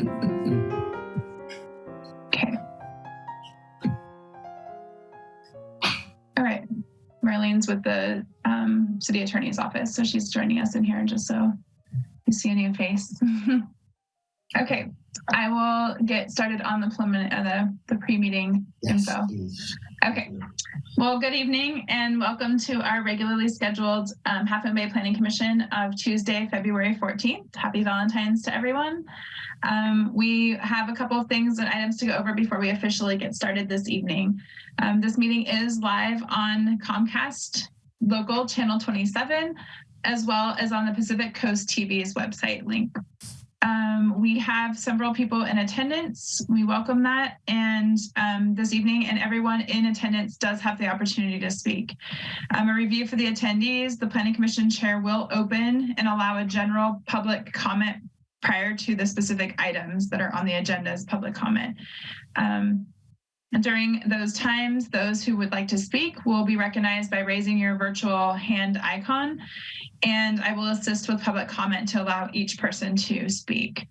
Okay. All right. Marlene's with the city attorney's office, so she's joining us in here just so you see a new face. Okay, I will get started on the the pre-meeting info. Please. Okay. Well, good evening and welcome to our regularly scheduled Half Moon Bay Planning Commission of Tuesday, February 14th. Happy Valentine's to everyone. We have a couple of things and items to go over before we officially get started this evening. This meeting is live on Comcast Local Channel 27, as well as on the Pacific Coast TV's website link. We have several people in attendance. We welcome that. And this evening, and everyone in attendance does have the opportunity to speak. A review for the attendees, the Planning Commission Chair will open and allow a general public comment prior to the specific items that are on the agenda as public comment. During those times, those who would like to speak will be recognized by raising your virtual hand icon, and I will assist with public comment to allow each person to speak.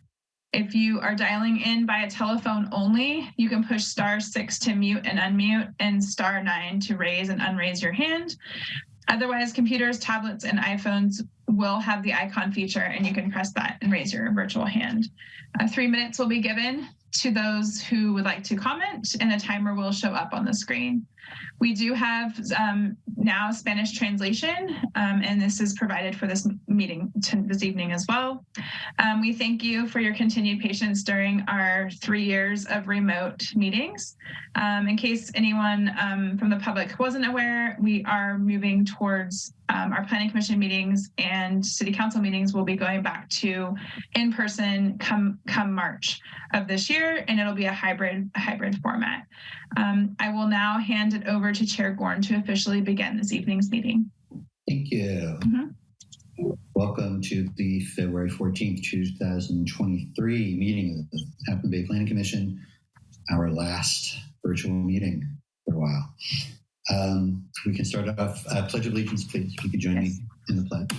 If you are dialing in by a telephone only, you can push *6 to mute and unmute and *9 to raise and unraise your hand. Otherwise, computers, tablets, and iPhones will have the icon feature, and you can press that and raise your virtual hand. 3 minutes will be given to those who would like to comment, and a timer will show up on the screen. We do have now Spanish translation, and this is provided for this meeting this evening as well. We thank you for your continued patience during our 3 years of remote meetings. In case anyone from the public wasn't aware, we are moving towards our Planning Commission meetings and City Council meetings will be going back to in-person come March of this year, and it'll be a hybrid format. I will now hand it over to Chair Gorn to officially begin this evening's meeting. Thank you. Welcome to the February 14th, 2023 meeting of the Half Moon Bay Planning Commission, our last virtual meeting for a while. We can start off, Pledge of Allegiance, please. If you could join me in the pledge.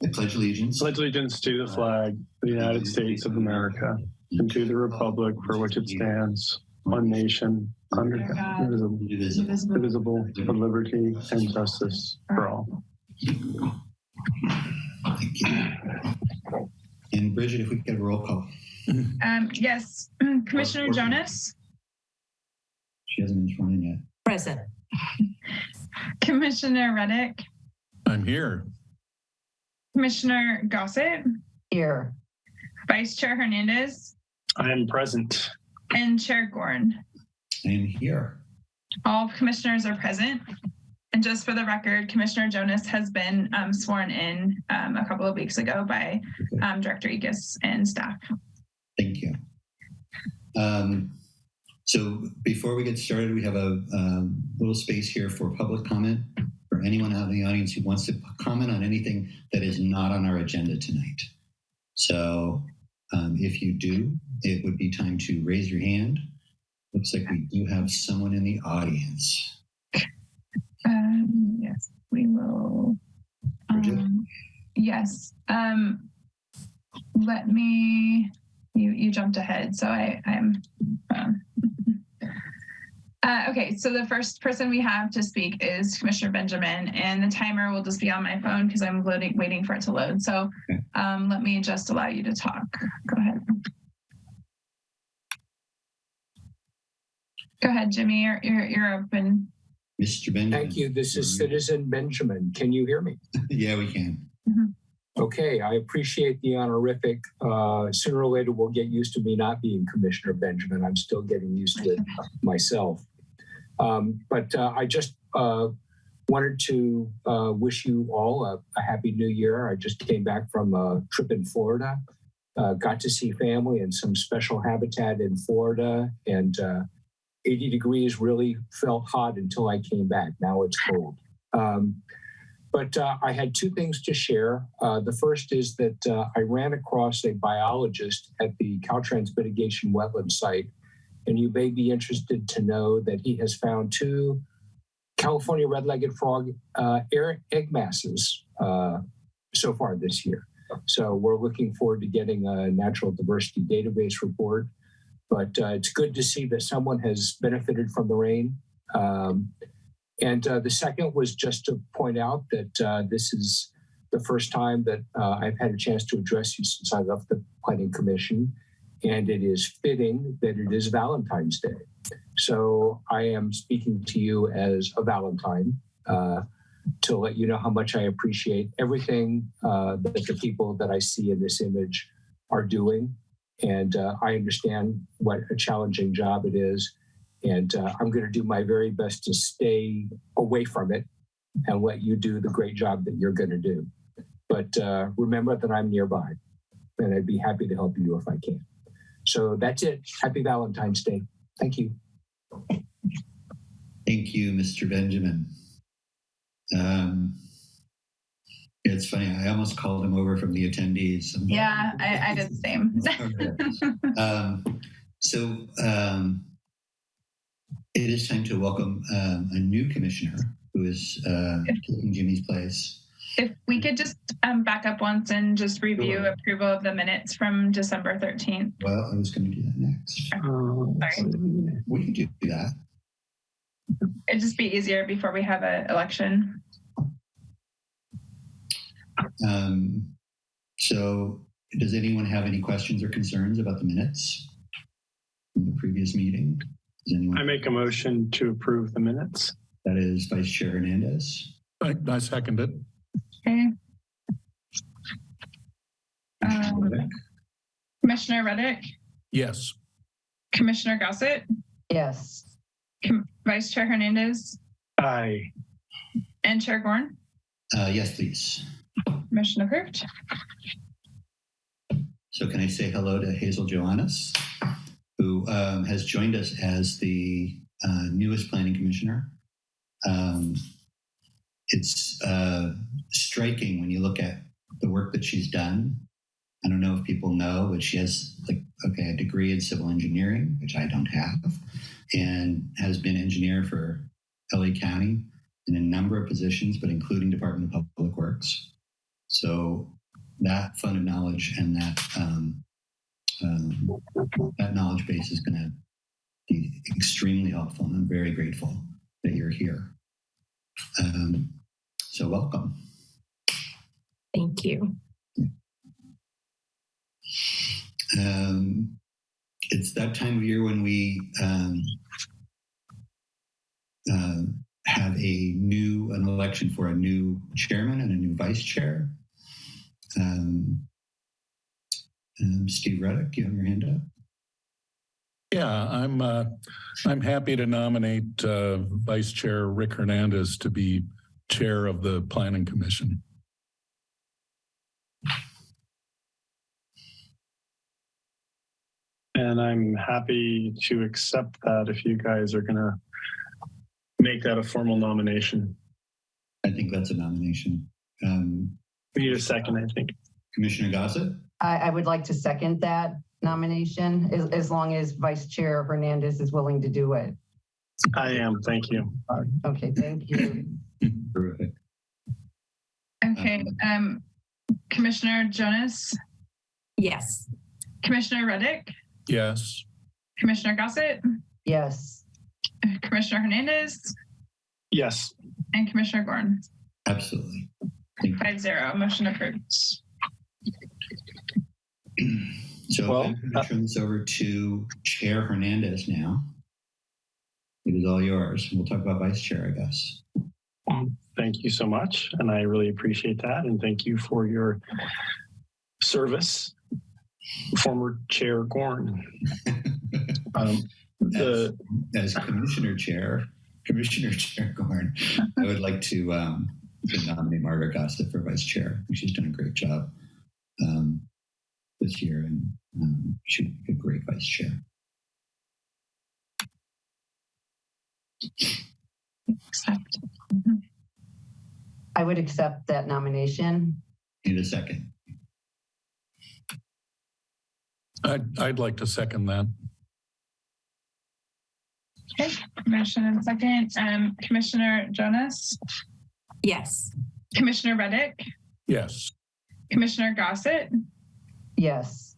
I pledge allegiance. Pledge allegiance to the flag of the United States of America and to the republic for which it stands, one nation, under God, indivisible, with liberty and justice for all. Thank you. And Bridget, if we could get a roll call. Yes, Commissioner Jonas. She hasn't been sworn in yet. Present. Commissioner Reddick. I'm here. Commissioner Gossett. Here. Vice Chair Hernandez. I am present. And Chair Gorn. I am here. All commissioners are present. And just for the record, Commissioner Jonas has been sworn in a couple of weeks ago by Director Egas and staff. Thank you. So before we get started, we have a little space here for public comment for anyone out in the audience who wants to comment on anything that is not on our agenda tonight. So if you do, it would be time to raise your hand. Looks like we do have someone in the audience. Yes, we will. Yes. Let me, you jumped ahead, so I'm okay, so the first person we have to speak is Commissioner Benjamin, and the timer will just be on my phone because I'm waiting for it to load. So let me just allow you to talk. Go ahead. Go ahead, Jimmy, you're open. Mr. Benjamin. Thank you. This is Citizen Benjamin. Can you hear me? Yeah, we can. Okay, I appreciate the honorific. Sooner or later, we'll get used to me not being Commissioner Benjamin. I'm still getting used to it myself. But I just wanted to wish you all a happy new year. I just came back from a trip in Florida, got to see family in some special habitat in Florida, and 80 degrees really felt hot until I came back. Now it's cold. But I had two things to share. The first is that I ran across a biologist at the Caltrans mitigation wetland site, and you may be interested to know that he has found 2 California red-legged frog egg masses so far this year. So we're looking forward to getting a natural diversity database report. But it's good to see that someone has benefited from the rain. And the second was just to point out that this is the first time that I've had a chance to address you since I left the Planning Commission. And it is fitting that it is Valentine's Day. So I am speaking to you as a Valentine to let you know how much I appreciate everything that the people that I see in this image are doing. And I understand what a challenging job it is. And I'm going to do my very best to stay away from it and let you do the great job that you're going to do. But remember that I'm nearby, and I'd be happy to help you if I can. So that's it. Happy Valentine's Day. Thank you. Thank you, Mr. Benjamin. It's funny, I almost called him over from the attendees. Yeah, I did the same. It is time to welcome a new commissioner who is taking Jimmy's place. If we could just back up once and just review approval of the minutes from December 13th. Well, I was going to do that next. Sorry. We can do that. It'd just be easier before we have an election. So does anyone have any questions or concerns about the minutes from the previous meeting? Does anyone? I make a motion to approve the minutes. That is Vice Chair Hernandez. I second it. Okay. Commissioner Reddick? Yes. Commissioner Gossett? Yes. Vice Chair Hernandez? Aye. And Chair Gorn? Yes, please. Motion approved. So can I say hello to Hazel Johannes, who has joined us as the newest planning commissioner. It's striking when you look at the work that she's done. I don't know if people know, but she has a degree in civil engineering, which I don't have, and has been engineer for LA County in a number of positions, but including Department of Public Works. So that fund of knowledge and that knowledge base is going to be extremely helpful. And I'm very grateful that you're here. So welcome. Thank you. It's that time of year when we have an election for a new chairman and a new vice chair. Steve Reddick, you have your hand up. Yeah, I'm happy to nominate Vice Chair Rick Hernandez to be chair of the Planning Commission. And I'm happy to accept that if you guys are going to make that a formal nomination. I think that's a nomination. We need a second, I think. Commissioner Gossett? I would like to second that nomination as long as Vice Chair Hernandez is willing to do it. I am. Thank you. Okay, thank you. Terrific. Okay. Commissioner Jonas? Yes. Commissioner Reddick? Yes. Commissioner Gossett? Yes. Commissioner Hernandez? Yes. And Commissioner Gorn? Absolutely. Thank you. 5-0. Motion approved. So I'm going to turn this over to Chair Hernandez now. It is all yours. We'll talk about Vice Chair, I guess. Thank you so much. And I really appreciate that. And thank you for your service, former Chair Gorn. As Commissioner Chair Gorn, I would like to nominate Margaret Gossett for Vice Chair. She's done a great job this year, and she'd be a great Vice Chair. Accept. I would accept that nomination. Need a second? I'd like to second that. Okay. Motion and second. Commissioner Jonas? Yes. Commissioner Reddick? Yes. Commissioner Gossett, Yes.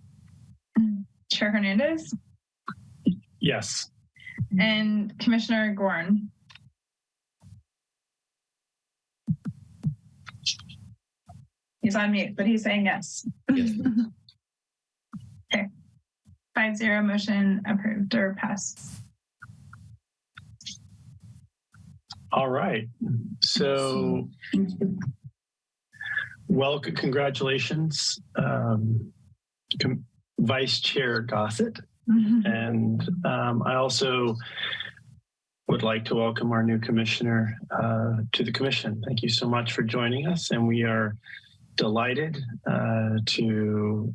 Chair Hernandez, Yes. and Commissioner Gorn. He's on mute, but he's saying yes. Yes. Okay. 5-0, motion approved or passed. All right. So, welcome, congratulations, Vice Chair Gossett. And I also would like to welcome our new commissioner to the commission. Thank you so much for joining us. And we are delighted to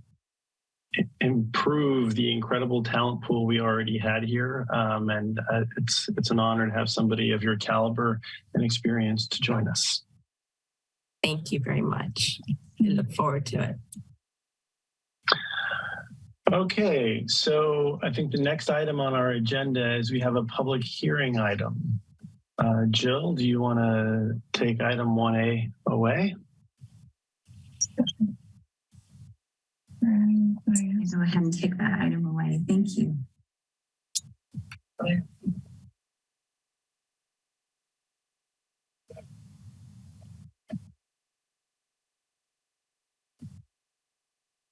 improve the incredible talent pool we already had here. And it's an honor to have somebody of your caliber and experience to join us. Thank you very much. I look forward to it. Okay, so I think the next item on our agenda is we have a public hearing item. Jill, do you want to take item 1A away? I'll go ahead and take that item away. Thank you.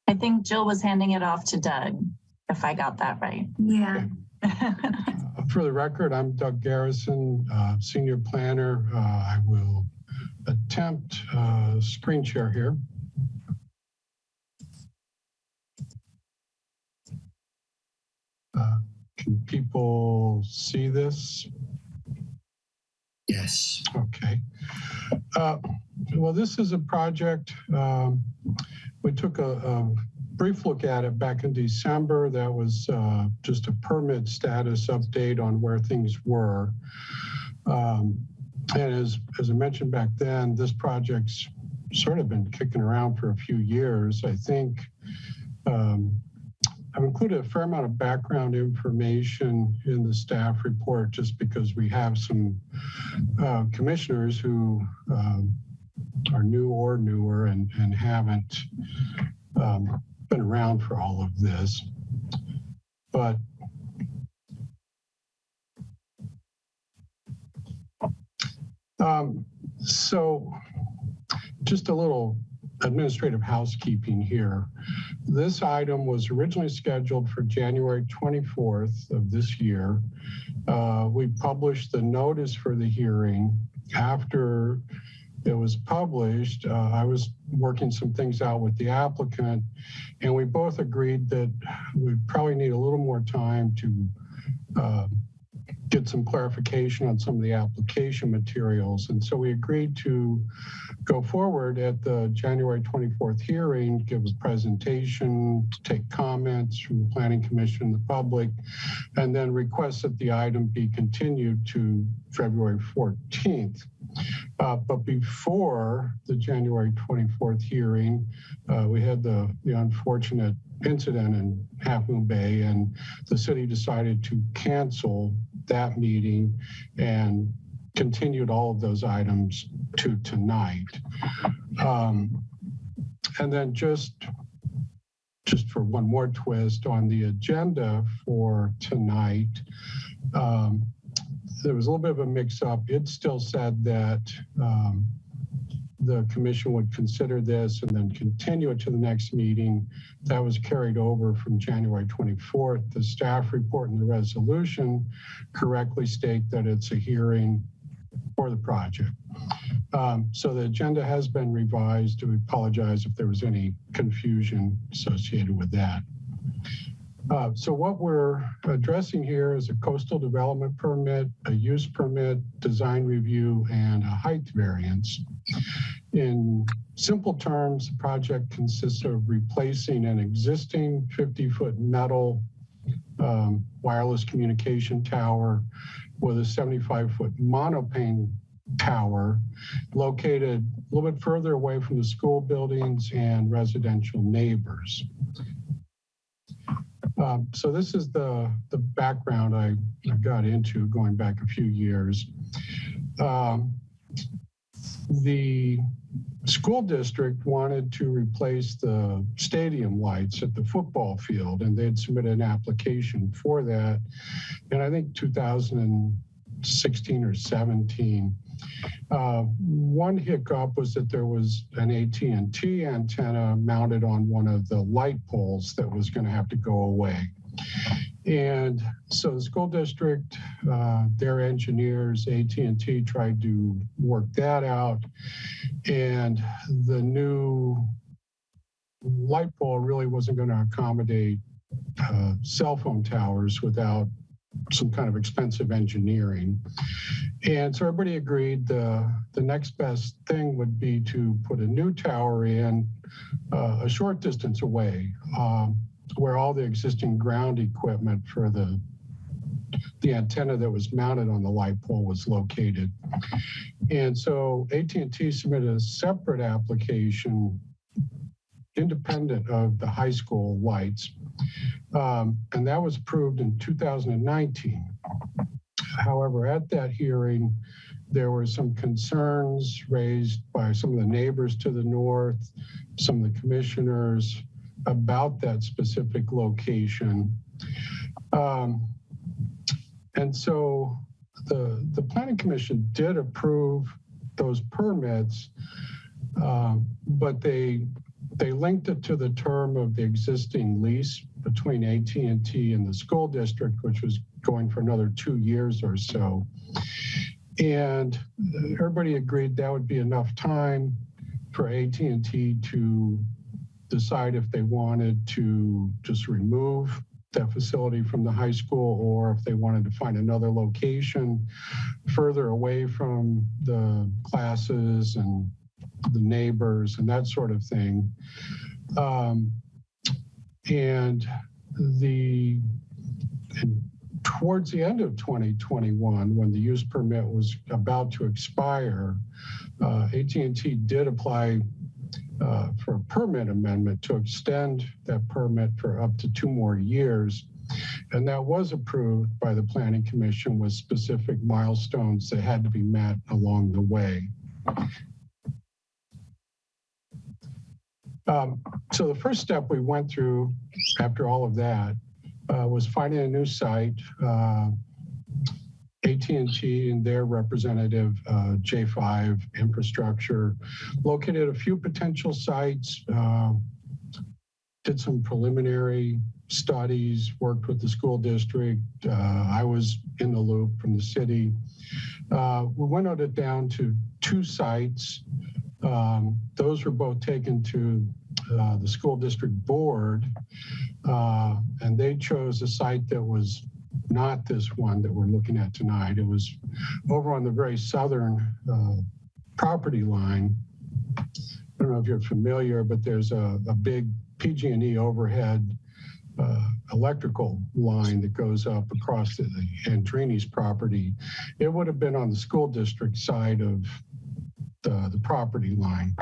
I think Jill was handing it off to Doug, if I got that right. Yeah. For the record, I'm Doug Garrison, Senior Planner. I will attempt screen share here. Can people see this? Yes. Okay. Well, this is a project. We took a brief look at it back in December. That was just a permit status update on where things were. And as I mentioned back then, this project's sort of been kicking around for a few years. I think I've included a fair amount of background information in the staff report just because we have some commissioners who are new or newer and haven't been around for all of this. But so just a little administrative housekeeping here. This item was originally scheduled for January 24th of this year. We published the notice for the hearing. After it was published, I was working some things out with the applicant, and we both agreed that we'd probably need a little more time to get some clarification on some of the application materials. And so we agreed to go forward at the January 24th hearing, give a presentation, take comments from the Planning Commission and the public, and then request that the item be continued to February 14th. But before the January 24th hearing, we had the unfortunate incident in Half Moon Bay, and the city decided to cancel that meeting and continued all of those items to tonight. And then just for one more twist on the agenda for tonight, there was a little bit of a mix-up. It still said that the commission would consider this and then continue it to the next meeting. That was carried over from January 24th. The staff report and the resolution correctly state that it's a hearing for the project. So the agenda has been revised. We apologize if there was any confusion associated with that. So what we're addressing here is a coastal development permit, a use permit, design review, and a height variance. In simple terms, the project consists of replacing an existing 50-foot metal wireless communication tower with a 75-foot monopane tower located a little bit further away from the school buildings and residential neighbors. So this is the background I got into going back a few years. The school district wanted to replace the stadium lights at the football field, and they'd submitted an application for that. And I think 2016 or 17. One hiccup was that there was an AT&T antenna mounted on one of the light poles that was going to have to go away. And so the school district, their engineers, AT&T, tried to work that out. And the new light pole really wasn't going to accommodate cell phone towers without some kind of expensive engineering. And so everybody agreed the next best thing would be to put a new tower in a short distance away, where all the existing ground equipment for the antenna that was mounted on the light pole was located. And so AT&T submitted a separate application independent of the high school lights. And that was approved in 2019. However, at that hearing, there were some concerns raised by some of the neighbors to the north, some of the commissioners about that specific location. And so the Planning Commission did approve those permits, but they linked it to the term of the existing lease between AT&T and the school district, which was going for another 2 years or so. And everybody agreed that would be enough time for AT&T to decide if they wanted to just remove that facility from the high school, or if they wanted to find another location further away from the classes and the neighbors and that sort of thing. Towards the end of 2021, when the use permit was about to expire, AT&T did apply for a permit amendment to extend that permit for up to 2 more years. And that was approved by the Planning Commission with specific milestones that had to be met along the way. So the first step we went through after all of that was finding a new site. AT&T and their representative, J5 Infrastructure, located a few potential sites, did some preliminary studies, worked with the school district. I was in the loop from the city. We winnowed it down to 2 sites. Those were both taken to the school district board, and they chose a site that was not this one that we're looking at tonight. It was over on the very southern property line. I don't know if you're familiar, but there's a big PG&E overhead electrical line that goes up across the Andrini's property. It would have been on the school district side of the property line.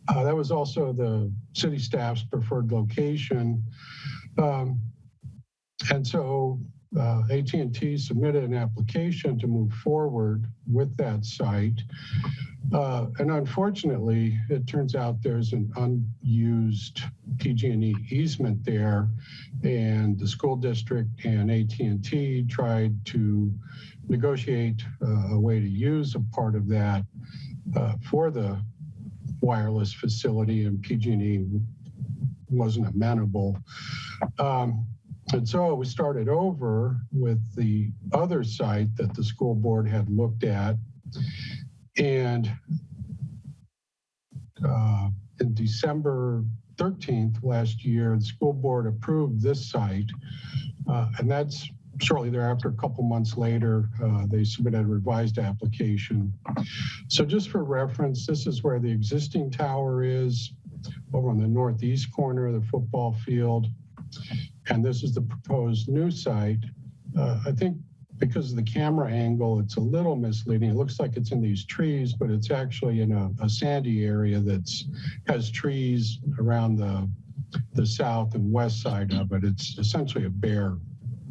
That was also the city staff's preferred location. And so AT&T submitted an application to move forward with that site. And unfortunately, it turns out there's an unused PG&E easement there, and the school district and AT&T tried to negotiate a way to use a part of that for the wireless facility, and PG&E wasn't amenable. And so we started over with the other site that the school board had looked at. And in December 13th last year, the school board approved this site. And that's shortly thereafter, a couple months later, they submitted a revised application. So just for reference, this is where the existing tower is, over on the northeast corner of the football field. And this is the proposed new site. I think because of the camera angle, it's a little misleading. It looks like it's in these trees, but it's actually in a sandy area that has trees around the south and west side of it. It's essentially a bare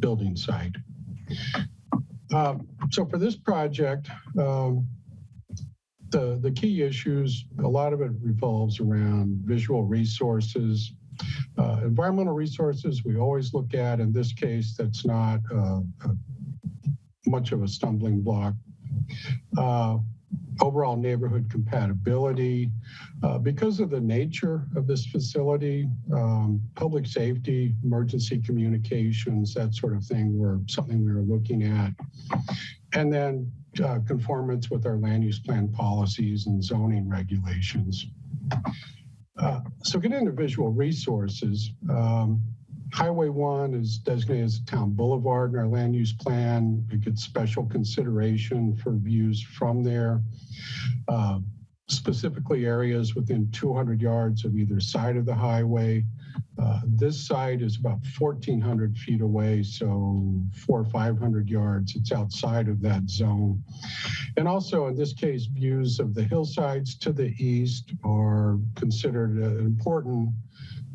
building site. So for this project, The key issues, a lot of it revolves around visual resources. Environmental resources we always look at. In this case, that's not much of a stumbling block. Overall neighborhood compatibility. Because of the nature of this facility, public safety, emergency communications, that sort of thing were something we were looking at. And then conformance with our land use plan policies and zoning regulations. So getting into visual resources, Highway 1 is designated as a town boulevard in our land use plan. It gets special consideration for views from there, specifically areas within 200 yards of either side of the highway. This site is about 1,400 feet away, so 400 or 500 yards. It's outside of that zone. And also, in this case, views of the hillsides to the east are considered an important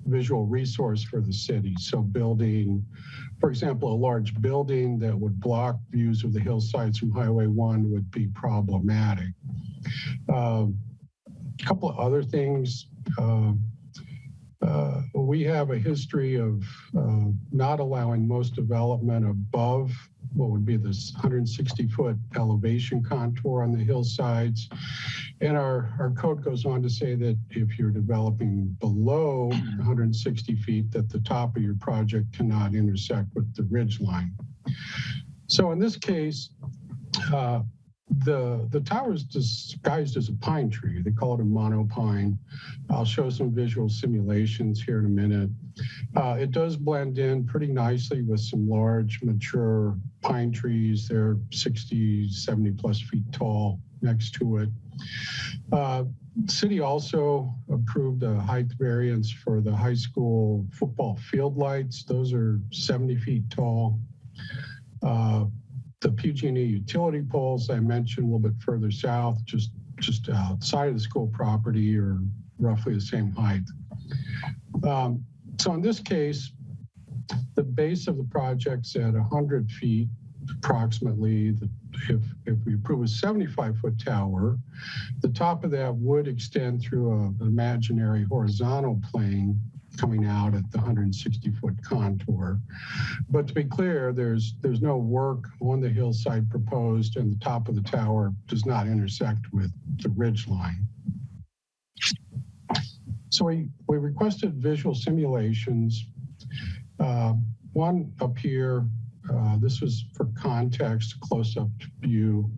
visual resource for the city. So building, for example, a large building that would block views of the hillsides from Highway 1 would be problematic. A couple of other things. We have a history of not allowing most development above what would be this 160-foot elevation contour on the hillsides. And our code goes on to say that if you're developing below 160 feet, that the top of your project cannot intersect with the ridge line. So in this case, the tower is disguised as a pine tree. They call it a monopine. I'll show some visual simulations here in a minute. It does blend in pretty nicely with some large mature pine trees. They're 60, 70 plus feet tall next to it. City also approved a height variance for the high school football field lights. Those are 70 feet tall. The PG&E utility poles I mentioned a little bit further south, just outside of the school property, are roughly the same height. So in this case, the base of the project's at 100 feet approximately. If we approve a 75-foot tower, the top of that would extend through an imaginary horizontal plane coming out at the 160-foot contour. But to be clear, there's no work on the hillside proposed, and the top of the tower does not intersect with the ridge line. So we requested visual simulations. One up here, this was for context, close-up view.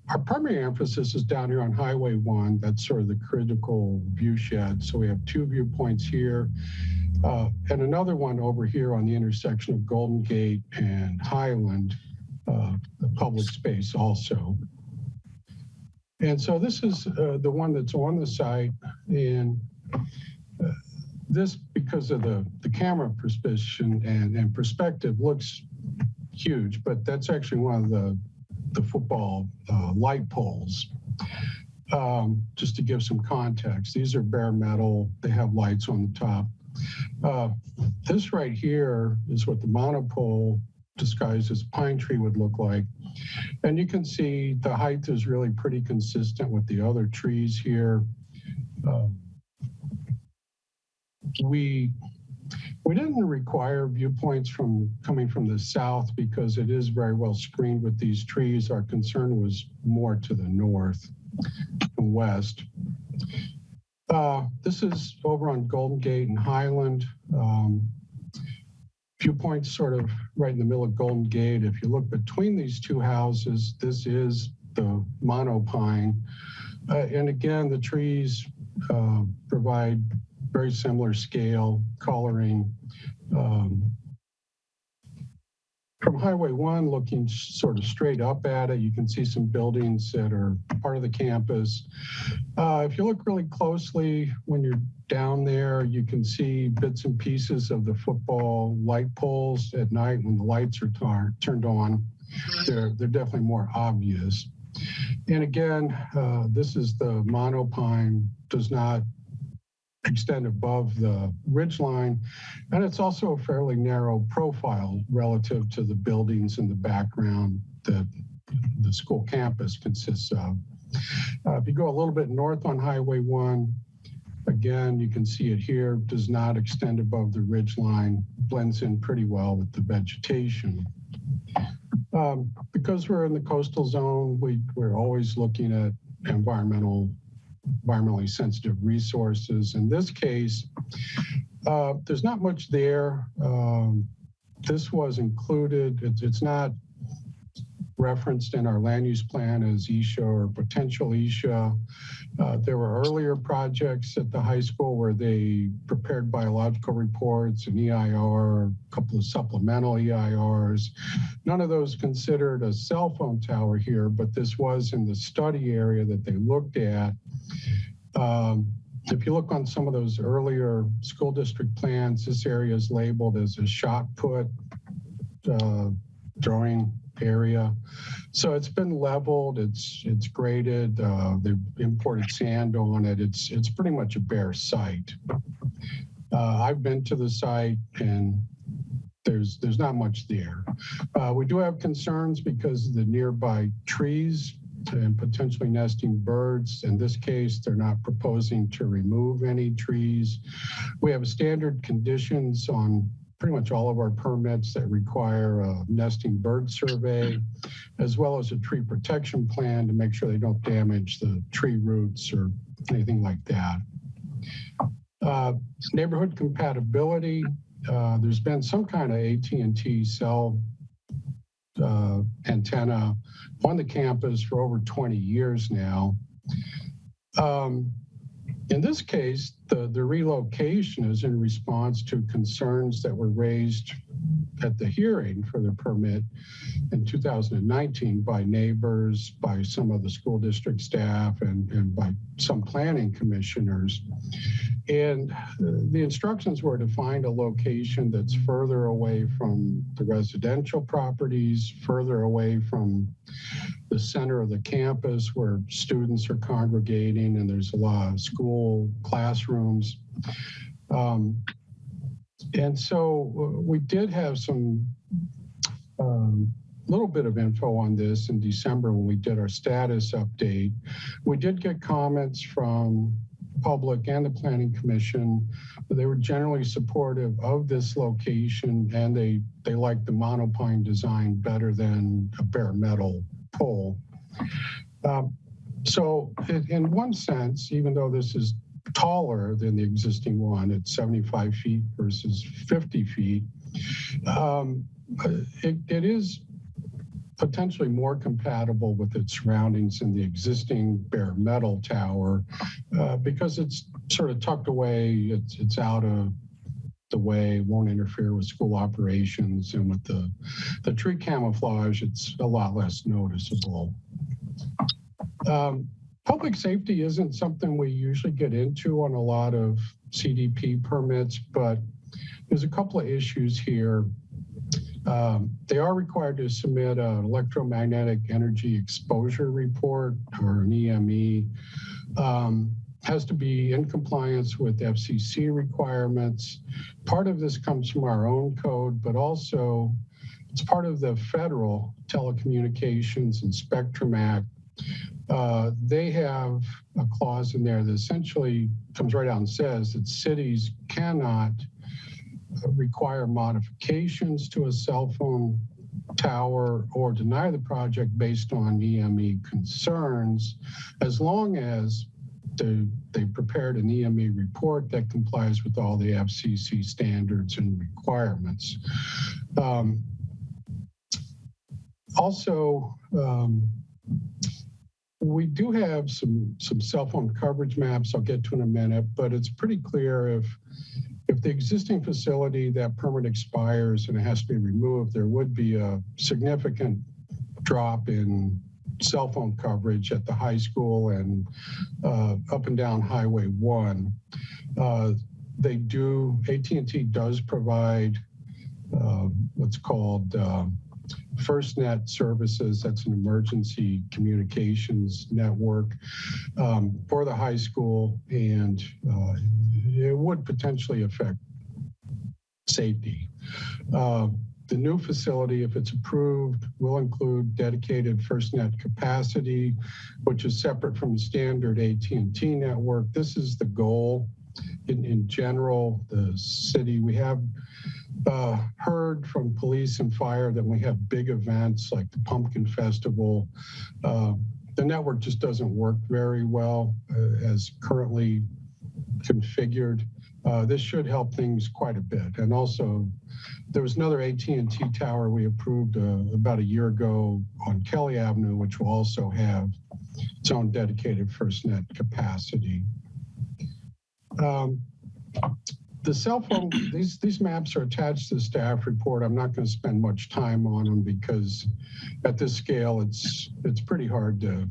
Our primary emphasis is down here on Highway 1. That's sort of the critical view shed. So we have two viewpoints here and another one over here on the intersection of Golden Gate and Highland, the public space also. And so this is the one that's on the site. And this, because of the camera position and perspective, looks huge, but that's actually one of the football light poles. Just to give some context, these are bare metal. They have lights on the top. This right here is what the monopole disguised as pine tree would look like. And you can see the height is really pretty consistent with the other trees here. We didn't require viewpoints coming from the south because it is very well screened with these trees. Our concern was more to the north and west. This is over on Golden Gate and Highland. Viewpoints sort of right in the middle of Golden Gate. If you look between these two houses, this is the monopine. And again, the trees provide very similar scale, coloring. From Highway 1, looking sort of straight up at it, you can see some buildings that are part of the campus. If you look really closely when you're down there, you can see bits and pieces of the football light poles at night when the lights are turned on. They're definitely more obvious. And again, this is the monopine, does not extend above the ridge line, and it's also a fairly narrow profile relative to the buildings in the background that the school campus consists of. If you go a little bit north on Highway 1, again, you can see it here, does not extend above the ridge line, blends in pretty well with the vegetation. Because we're in the coastal zone, we're always looking at environmentally sensitive resources. In this case, there's not much there. This was included. It's not referenced in our land use plan as ESHA or potential ESHA. There were earlier projects at the high school where they prepared biological reports, an EIR, a couple of supplemental EIRs. None of those considered a cell phone tower here, but this was in the study area that they looked at. If you look on some of those earlier school district plans, this area is labeled as a shot put drawing area. So it's been leveled, it's graded, they've imported sand on it. It's pretty much a bare site. I've been to the site and there's not much there. We do have concerns because of the nearby trees and potentially nesting birds. In this case, they're not proposing to remove any trees. We have standard conditions on pretty much all of our permits that require a nesting bird survey, as well as a tree protection plan to make sure they don't damage the tree roots or anything like that. Neighborhood compatibility, there's been some kind of AT&T cell antenna on the campus for over 20 years now. In this case, the relocation is in response to concerns that were raised at the hearing for the permit in 2019 by neighbors, by some of the school district staff, and by some planning commissioners. And the instructions were to find a location that's further away from the residential properties, further away from the center of the campus where students are congregating and there's a lot of school classrooms. And so we did have some little bit of info on this in December when we did our status update. We did get comments from public and the Planning Commission. They were generally supportive of this location, and they liked the monopine design better than a bare metal pole. So in one sense, even though this is taller than the existing one at 75 feet versus 50 feet, it is potentially more compatible with its surroundings than the existing bare metal tower because it's sort of tucked away, it's out of the way, won't interfere with school operations, and with the tree camouflage, it's a lot less noticeable. Public safety isn't something we usually get into on a lot of CDP permits, but there's a couple of issues here. They are required to submit an electromagnetic energy exposure report, or an EME. Has to be in compliance with FCC requirements. Part of this comes from our own code, but also it's part of the Federal Telecommunications and Spectrum Act. They have a clause in there that essentially comes right out and says that cities cannot require modifications to a cell phone tower or deny the project based on EME concerns, as long as they prepared an EME report that complies with all the FCC standards and requirements. Also, we do have some cell phone coverage maps I'll get to in a minute, but it's pretty clear if the existing facility, that permit expires and it has to be removed, there would be a significant drop in cell phone coverage at the high school and up and down Highway 1. AT&T does provide what's called FirstNet services. That's an emergency communications network for the high school, and it would potentially affect safety. The new facility, if it's approved, will include dedicated FirstNet capacity, which is separate from the standard AT&T network. This is the goal. In general, the city, we have heard from police and fire that when we have big events like the Pumpkin Festival, the network just doesn't work very well as currently configured. This should help things quite a bit. And also, there was another AT&T tower we approved about a year ago on Kelly Avenue, which will also have its own dedicated FirstNet capacity. The cell phone, these maps are attached to the staff report. I'm not going to spend much time on them because at this scale, it's pretty hard to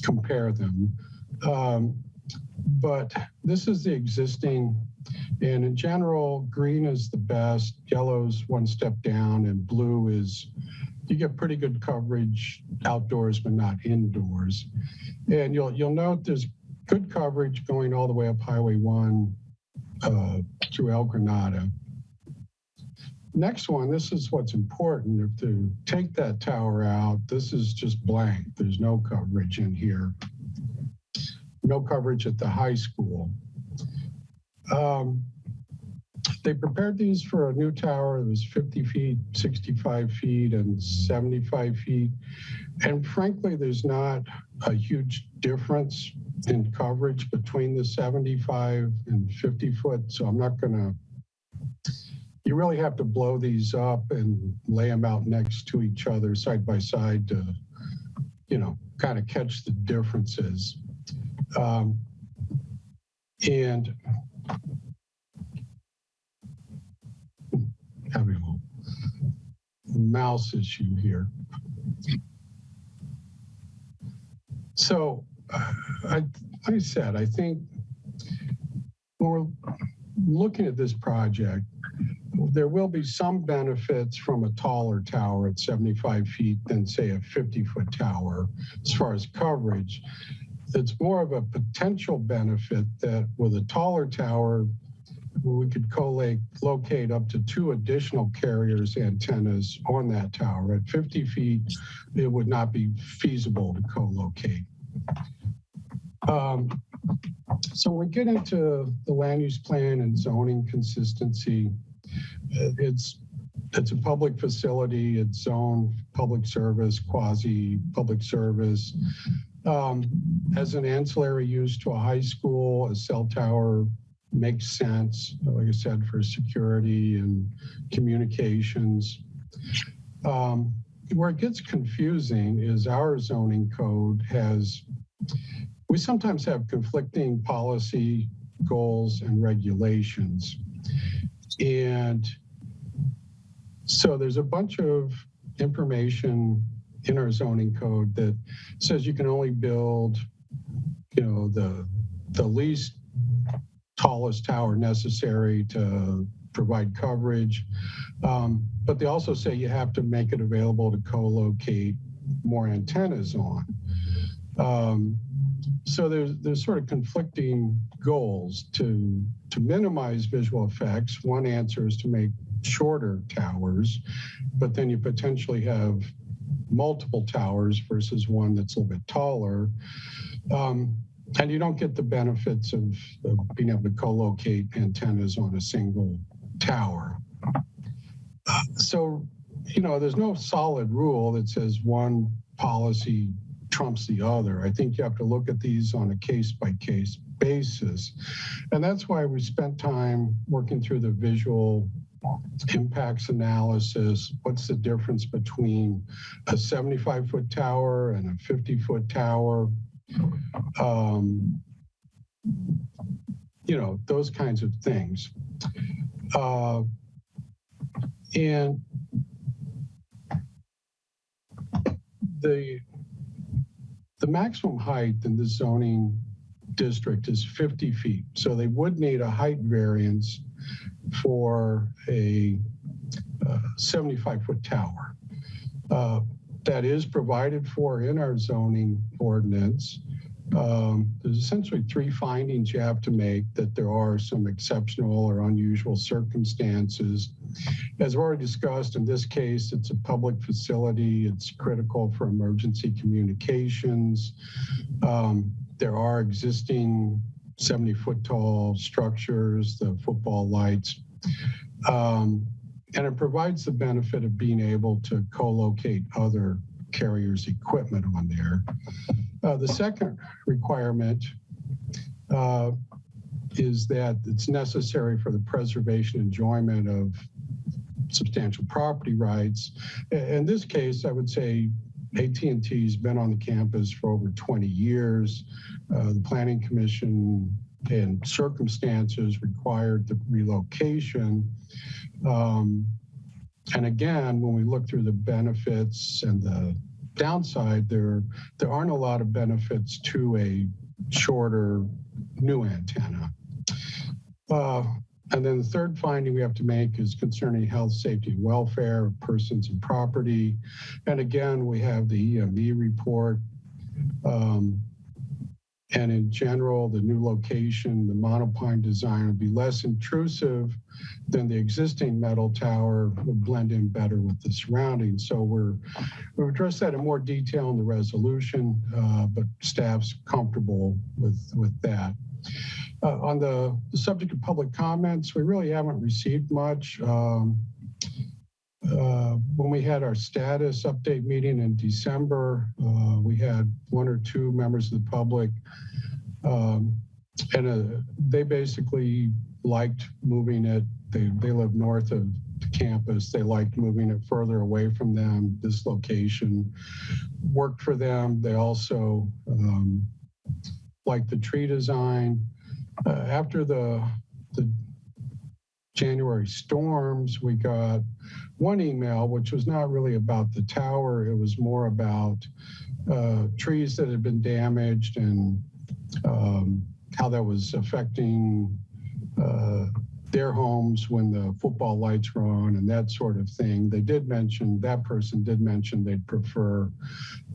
compare them. But this is the existing, and in general, green is the best, yellow's one step down, and blue is, you get pretty good coverage outdoors, but not indoors. And you'll note there's good coverage going all the way up Highway 1 through El Granada. Next one, this is what's important. If to take that tower out, this is just blank. There's no coverage in here. No coverage at the high school. They prepared these for a new tower. It was 50 feet, 65 feet, and 75 feet. And frankly, there's not a huge difference in coverage between the 75 and 50 foot. So I'm not gonna, you really have to blow these up and lay them out next to each other side by side to, you know, kind of catch the differences. And having a little mouse issue here. So like I said, I think when we're looking at this project, there will be some benefits from a taller tower at 75 feet than say a 50-foot tower as far as coverage. It's more of a potential benefit that with a taller tower, we could co-locate up to 2 additional carriers antennas on that tower. At 50 feet, it would not be feasible to co-locate. So when we get into the land use plan and zoning consistency, it's a public facility, it's zoned public service, quasi-public service. As an ancillary use to a high school, a cell tower makes sense, like I said, for security and communications. Where it gets confusing is our zoning code has, we sometimes have conflicting policy goals and regulations. And so there's a bunch of information in our zoning code that says you can only build, you know, the least tallest tower necessary to provide coverage. But they also say you have to make it available to co-locate more antennas on. So there's sort of conflicting goals to minimize visual effects. One answer is to make shorter towers, but then you potentially have multiple towers versus one that's a little bit taller. And you don't get the benefits of being able to co-locate antennas on a single tower. So, you know, there's no solid rule that says one policy trumps the other. I think you have to look at these on a case-by-case basis. And that's why we spent time working through the visual impacts analysis. What's the difference between a 75-foot tower and a 50-foot tower? You know, those kinds of things. And the maximum height in the zoning district is 50 feet. So they would need a height variance for a 75-foot tower. That is provided for in our zoning ordinance. There's essentially three findings you have to make: that there are some exceptional or unusual circumstances. As we already discussed, in this case, it's a public facility. It's critical for emergency communications. There are existing 70-foot tall structures, the football lights, and it provides the benefit of being able to co-locate other carriers' equipment on there. The second requirement is that it's necessary for the preservation and enjoyment of substantial property rights. In this case, I would say AT&T's been on the campus for over 20 years. The Planning Commission and circumstances required the relocation. And again, when we look through the benefits and the downside, there aren't a lot of benefits to a shorter new antenna. And then the third finding we have to make is concerning health, safety, and welfare of persons and property. And again, we have the EME report. And in general, the new location, the monopine design would be less intrusive than the existing metal tower, would blend in better with the surroundings. So we've addressed that in more detail in the resolution, but staff's comfortable with that. On the subject of public comments, we really haven't received much. When we had our status update meeting in December, we had one or two members of the public, and they basically liked moving it. They live north of the campus. They liked moving it further away from them. This location worked for them. They also liked the tree design. After the January storms, we got one email, which was not really about the tower. It was more about trees that had been damaged and how that was affecting their homes when the football lights were on and that sort of thing. They did mention, that person did mention they'd prefer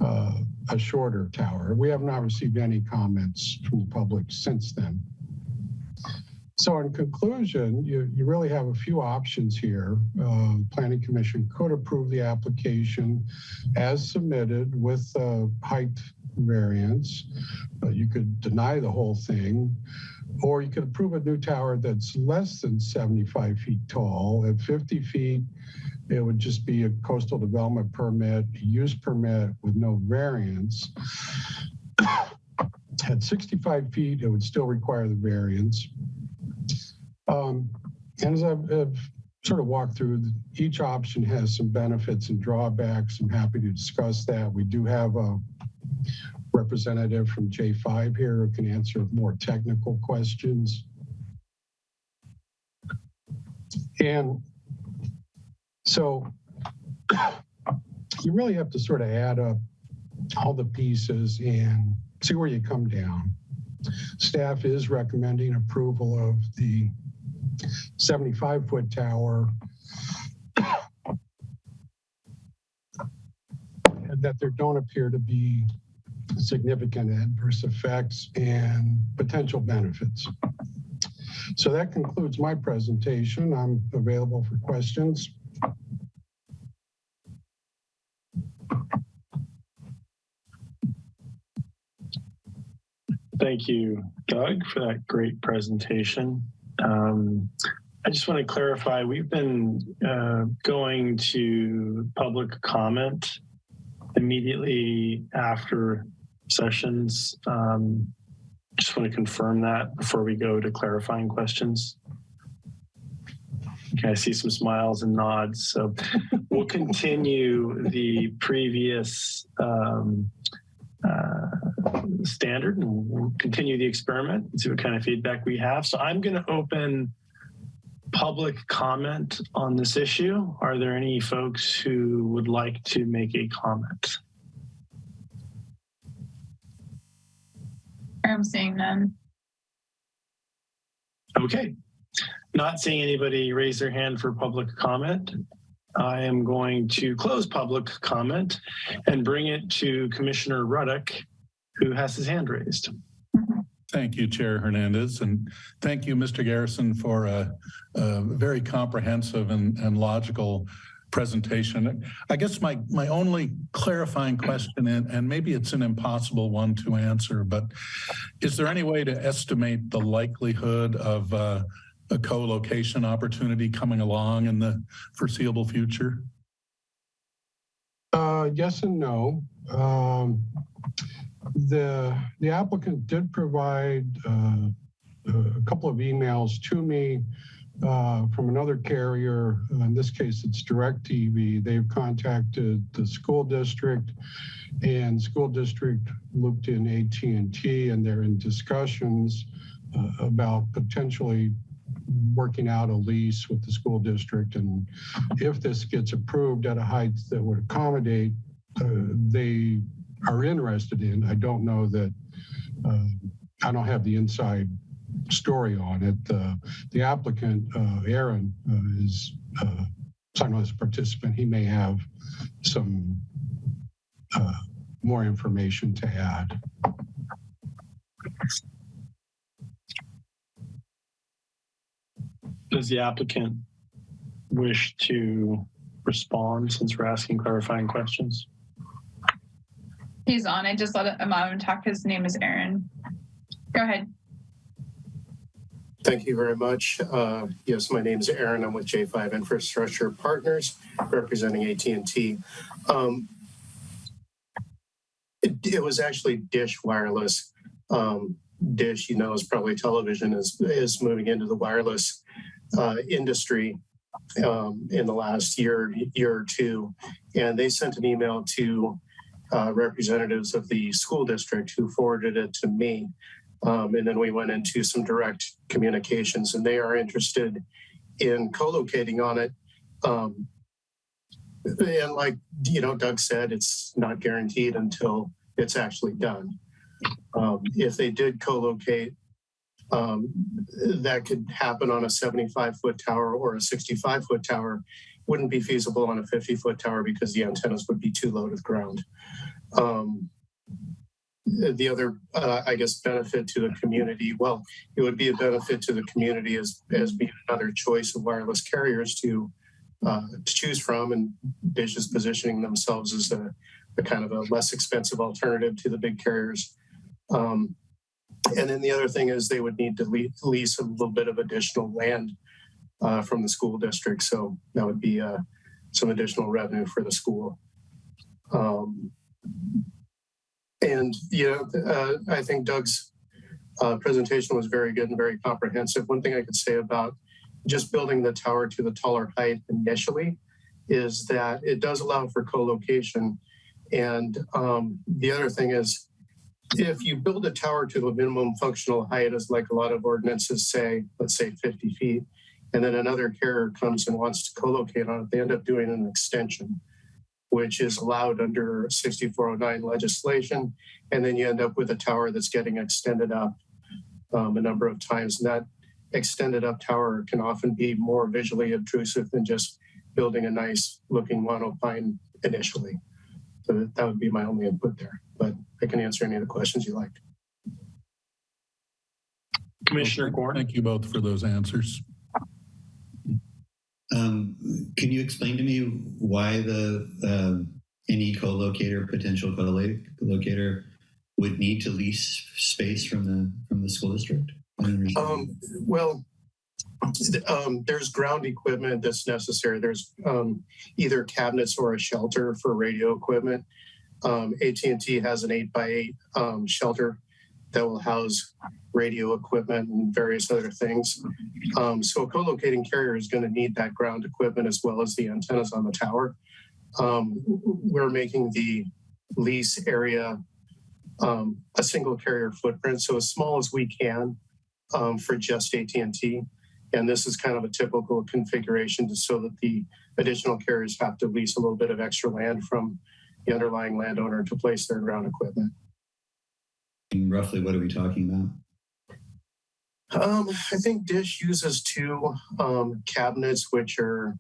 a shorter tower. We have not received any comments from the public since then. So in conclusion, you really have a few options here. Planning Commission could approve the application as submitted with height variance. You could deny the whole thing, or you could approve a new tower that's less than 75 feet tall. At 50 feet, it would just be a coastal development permit, use permit with no variance. At 65 feet, it would still require the variance. And as I've sort of walked through, each option has some benefits and drawbacks. I'm happy to discuss that. We do have a representative from J5 here who can answer more technical questions. And so you really have to sort of add up all the pieces and see where you come down. Staff is recommending approval of the 75-foot tower, and that there don't appear to be significant adverse effects and potential benefits. So that concludes my presentation. I'm available for questions. Thank you, Doug, for that great presentation. I just want to clarify, we've been going to public comment immediately after sessions. Just want to confirm that before we go to clarifying questions. Okay, I see some smiles and nods. So we'll continue the previous standard, and we'll continue the experiment and see what kind of feedback we have. So I'm going to open public comment on this issue. Are there any folks who would like to make a comment? I'm seeing none. Okay. Not seeing anybody raise their hand for public comment, I am going to close public comment and bring it to Commissioner Ruddock who has his hand raised. Thank you, Chair Hernandez, and thank you, Mr. Garrison, for a very comprehensive and logical presentation. I guess my only clarifying question, and maybe it's an impossible one to answer, but is there any way to estimate the likelihood of a co-location opportunity coming along in the foreseeable future? Yes and no. The applicant did provide a couple of emails to me from another carrier. In this case, it's DirecTV. They've contacted the school district, and school district looped in AT&T, and they're in discussions about potentially working out a lease with the school district. And if this gets approved at a height that would accommodate, they are interested in. I don't know that, I don't have the inside story on it. The applicant, Aaron, is signed on as a participant. He may have some more information to add. Does the applicant wish to respond since we're asking clarifying questions? He's on. I just let him on and talk. His name is Aaron. Go ahead. Thank you very much. Yes, my name is Aaron. I'm with J5 Infrastructure Partners, representing AT&T. It was actually Dish Wireless. Dish, you know, is probably television is moving into the wireless industry in the last year or two, and they sent an email to representatives of the school district who forwarded it to me. And then we went into some direct communications, and they are interested in co-locating on it. And like, you know, Doug said, it's not guaranteed until it's actually done. If they did co-locate, that could happen on a 75-foot tower or a 65-foot tower. Wouldn't be feasible on a 50-foot tower because the antennas would be too low to the ground. The other, I guess, benefit to the community, well, it would be a benefit to the community as being another choice of wireless carriers to choose from, and Dish is positioning themselves as a kind of a less expensive alternative to the big carriers. And then the other thing is they would need to lease a little bit of additional land from the school district. So that would be some additional revenue for the school. And I think Doug's presentation was very good and very comprehensive. One thing I could say about just building the tower to the taller height initially is that it does allow for co-location. And the other thing is, if you build a tower to the minimum functional height, as like a lot of ordinances say, let's say 50 feet, and then another carrier comes and wants to co-locate on it, they end up doing an extension, which is allowed under 6409 legislation. And then you end up with a tower that's getting extended up a number of times. And that extended up tower can often be more visually obtrusive than just building a nice looking monopine initially. So that would be my only input there, but I can answer any of the questions you liked. Commissioner Gordon. Thank you both for those answers. Can you explain to me why any co-locator, potential co-locator, would need to lease space from the school district? Well, there's ground equipment that's necessary. There's either cabinets or a shelter for radio equipment. AT&T has an 8x8 shelter that will house radio equipment and various other things. So a co-locating carrier is going to need that ground equipment as well as the antennas on the tower. We're making the lease area a single carrier footprint, so as small as we can for just AT&T. And this is kind of a typical configuration just so that the additional carriers have to lease a little bit of extra land from the underlying landowner to place their ground equipment. And roughly, what are we talking about? I think Dish uses two cabinets, which are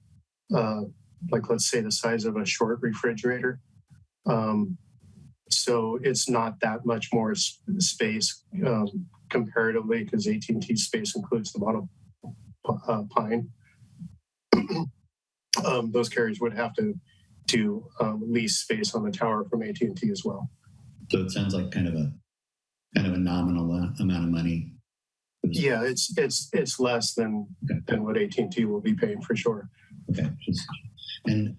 like, let's say, the size of a short refrigerator. So it's not that much more space comparatively, because AT&T space includes the monopine. Those carriers would have to lease space on the tower from AT&T as well. So it sounds like kind of a nominal amount of money. Yeah, it's less than what AT&T will be paying for sure. Okay. And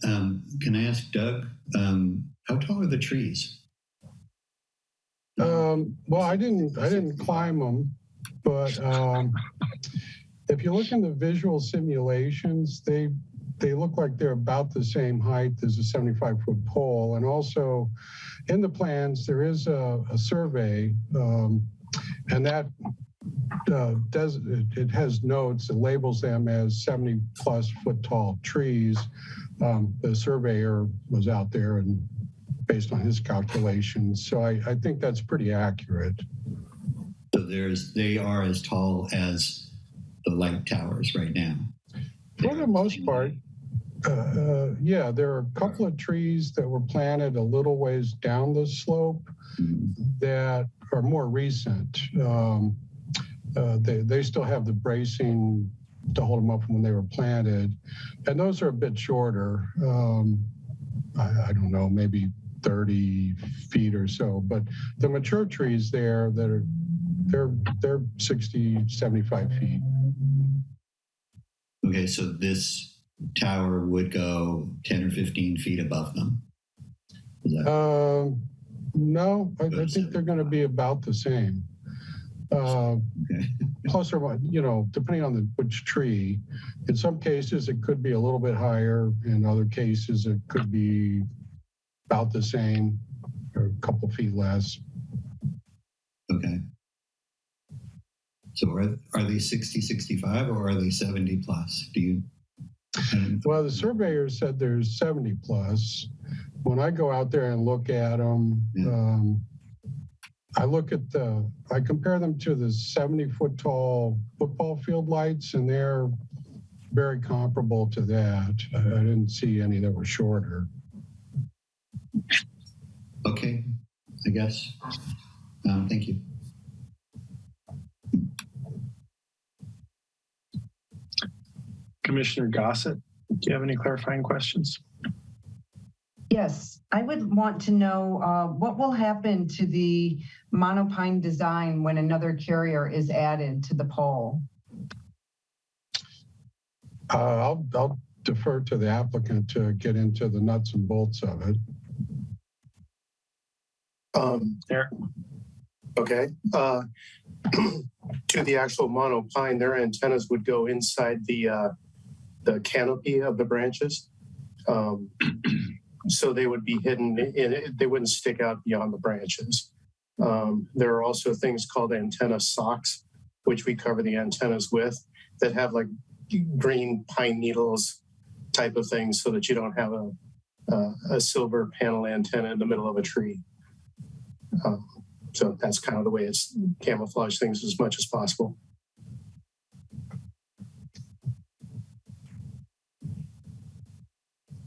can I ask Doug, how tall are the trees? Well, I didn't climb them, but if you look in the visual simulations, they look like they're about the same height as a 75-foot pole. And also in the plans, there is a survey, and that it has notes, it labels them as 70+ foot tall trees. The surveyor was out there and based on his calculations. So I think that's pretty accurate. So they are as tall as the light towers right now. For the most part, yeah, there are a couple of trees that were planted a little ways down the slope that are more recent. They still have the bracing to hold them up when they were planted, and those are a bit shorter. I don't know, maybe 30 feet or so, but the mature trees there they're 60, 75 feet. Okay, so this tower would go 10 or 15 feet above them. No, I think they're going to be about the same. Plus or minus, depending on which tree. In some cases, it could be a little bit higher. In other cases, it could be about the same or a couple feet less. Okay. So are they 60, 65, or are they 70 plus? Well, the surveyor said there's 70 plus. When I go out there and look at them, I compare them to the 70-foot tall football field lights, and they're very comparable to that. I didn't see any that were shorter. Okay, I guess. Thank you. Commissioner Gossett, do you have any clarifying questions? Yes, I would want to know what will happen to the monopine design when another carrier is added to the pole? I'll defer to the applicant to get into the nuts and bolts of it. There. Okay. To the actual monopine, their antennas would go inside the canopy of the branches. So they would be hidden in it. They wouldn't stick out beyond the branches. There are also things called antenna socks, which we cover the antennas with, that have like green pine needles type of things, so that you don't have a silver panel antenna in the middle of a tree. So that's kind of the way it's camouflage things as much as possible.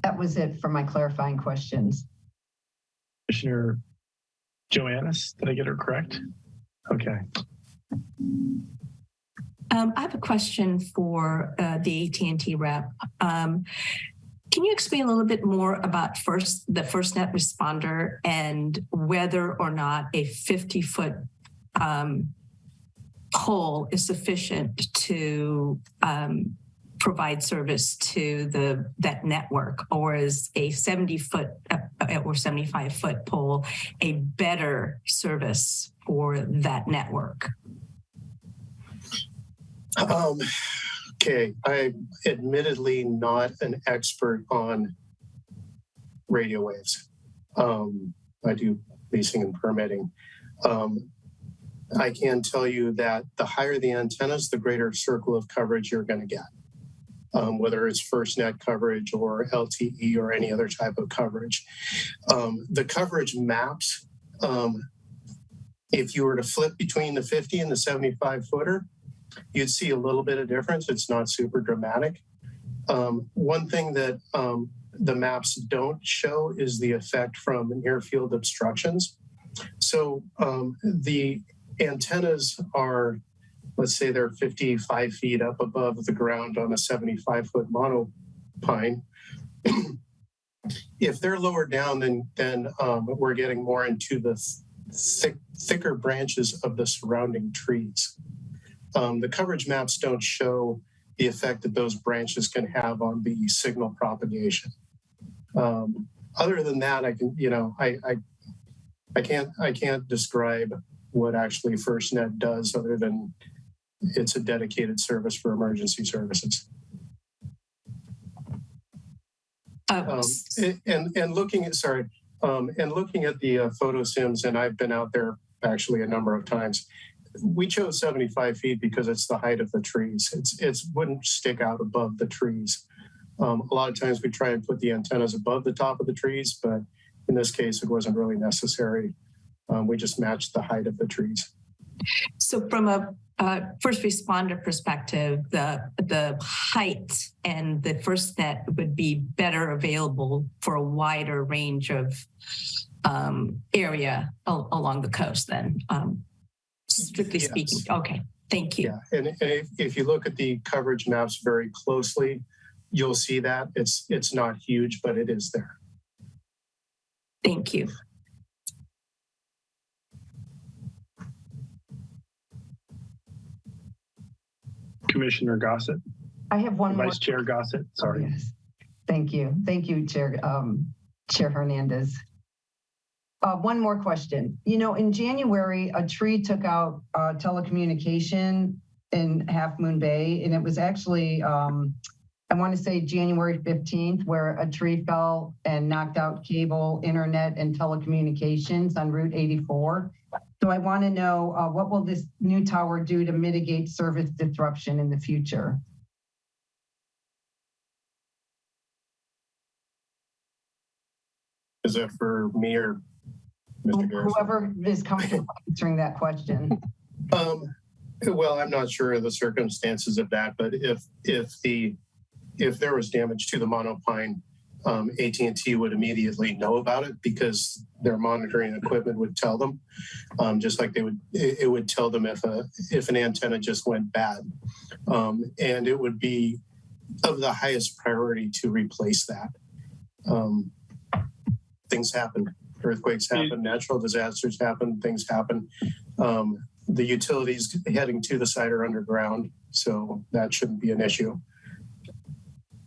That was it for my clarifying questions. Commissioner Joannis, did I get her correct? Okay. I have a question for the AT&T rep. Can you explain a little bit more about the FirstNet responder and whether or not a 50-foot pole is sufficient to provide service to that network, or is a 70-foot or 75-foot pole a better service for that network? Okay, I'm admittedly not an expert on radio waves. I do leasing and permitting. I can tell you that the higher the antennas, the greater circle of coverage you're going to get, whether it's FirstNet coverage or LTE or any other type of coverage. The coverage maps, if you were to flip between the 50 and the 75-footer, you'd see a little bit of difference. It's not super dramatic. One thing that the maps don't show is the effect from near field obstructions. So the antennas are, let's say they're 55 feet up above the ground on a 75-foot monopine. If they're lower down, then we're getting more into the thicker branches of the surrounding trees. The coverage maps don't show the effect that those branches can have on the signal propagation. Other than that, I can't describe what actually FirstNet does other than it's a dedicated service for emergency services. And looking at the photo sims, and I've been out there actually a number of times. We chose 75 feet because it's the height of the trees. It wouldn't stick out above the trees. A lot of times we try and put the antennas above the top of the trees, but in this case, it wasn't really necessary. We just matched the height of the trees. So from a first responder perspective, the height and the FirstNet would be better available for a wider range of area along the coast then, strictly speaking. Okay, thank you. Yeah, and if you look at the coverage maps very closely, you'll see that it's not huge, but it is there. Thank you. Commissioner Gossett. I have one more. Vice Chair Gossett, sorry. Yes. Thank you. Thank you, Chair Hernandez. One more question. You know, in January, a tree took out telecommunication in Half Moon Bay, and it was actually, I want to say January 15th, where a tree fell and knocked out cable, internet, and telecommunications on Route 84. So I want to know what will this new tower do to mitigate service disruption in the future? Is that for me or Mr. Garrison? Whoever is comfortable answering that question. Well, I'm not sure of the circumstances of that, but if there was damage to the monopine, AT&T would immediately know about it because their monitoring equipment would tell them, just like it would tell them if an antenna just went bad, and it would be of the highest priority to replace that. Things happen, earthquakes happen, natural disasters happen, things happen. The utilities heading to the site are underground, so that shouldn't be an issue.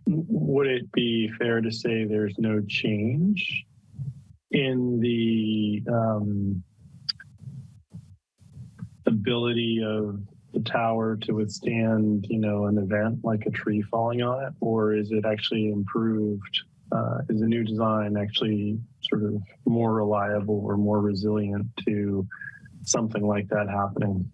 Would it be fair to say there's no change in the ability of the tower to withstand, an event like a tree falling on it, or is it actually improved? Is the new design actually sort of more reliable or more resilient to something like that happening?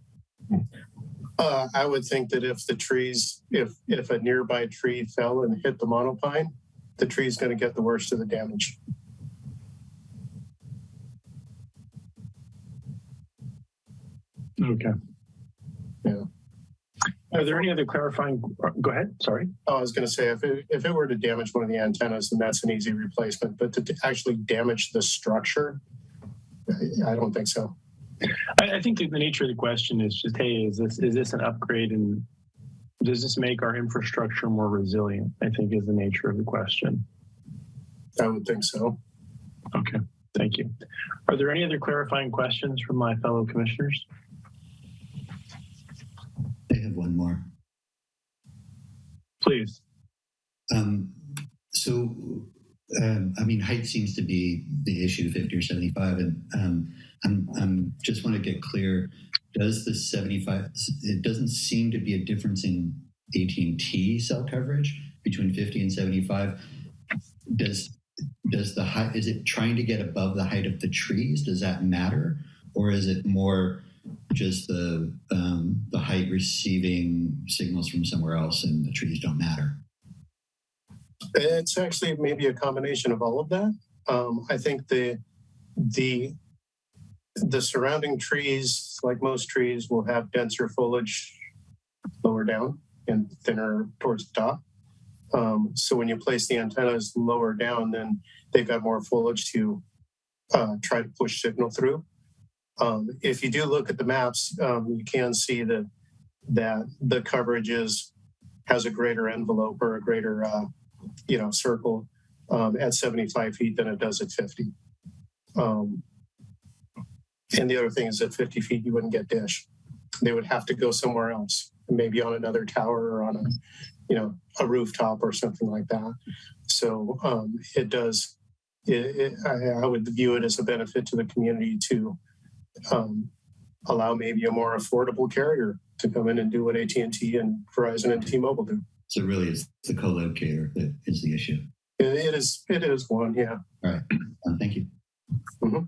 I would think that if a nearby tree fell and hit the monopine, the tree's going to get the worst of the damage. Okay. Yeah. Are there any other clarifying? Go ahead. Sorry. I was going to say, if it were to damage one of the antennas, then that's an easy replacement. But to actually damage the structure, I don't think so. I think the nature of the question is just, hey, is this an upgrade, and does this make our infrastructure more resilient? I think is the nature of the question. I would think so. Okay, thank you. Are there any other clarifying questions from my fellow commissioners? I have one more. Please. Height seems to be the issue, 50 or 75, and I'm just want to get clear. Does the 75? It doesn't seem to be a difference in AT&T cell coverage between 50 and 75. Does the height? Is it trying to get above the height of the trees? Does that matter, or is it more just the height receiving signals from somewhere else and the trees don't matter? It's actually maybe a combination of all of that. I think the surrounding trees, like most trees, will have denser foliage lower down and thinner towards the top. So when you place the antennas lower down, then they've got more foliage to try to push signal through. If you do look at the maps, you can see that the coverage has a greater envelope or a greater circle at 75 feet than it does at 50. And the other thing is at 50 feet, you wouldn't get dish. They would have to go somewhere else, maybe on another tower or on a rooftop or something like that. So it does, I would view it as a benefit to the community to allow maybe a more affordable carrier to come in and do what AT&T and Verizon and T-Mobile do. So really it's the co-locator that is the issue. It is one, yeah. All right, thank you. Mm-hmm.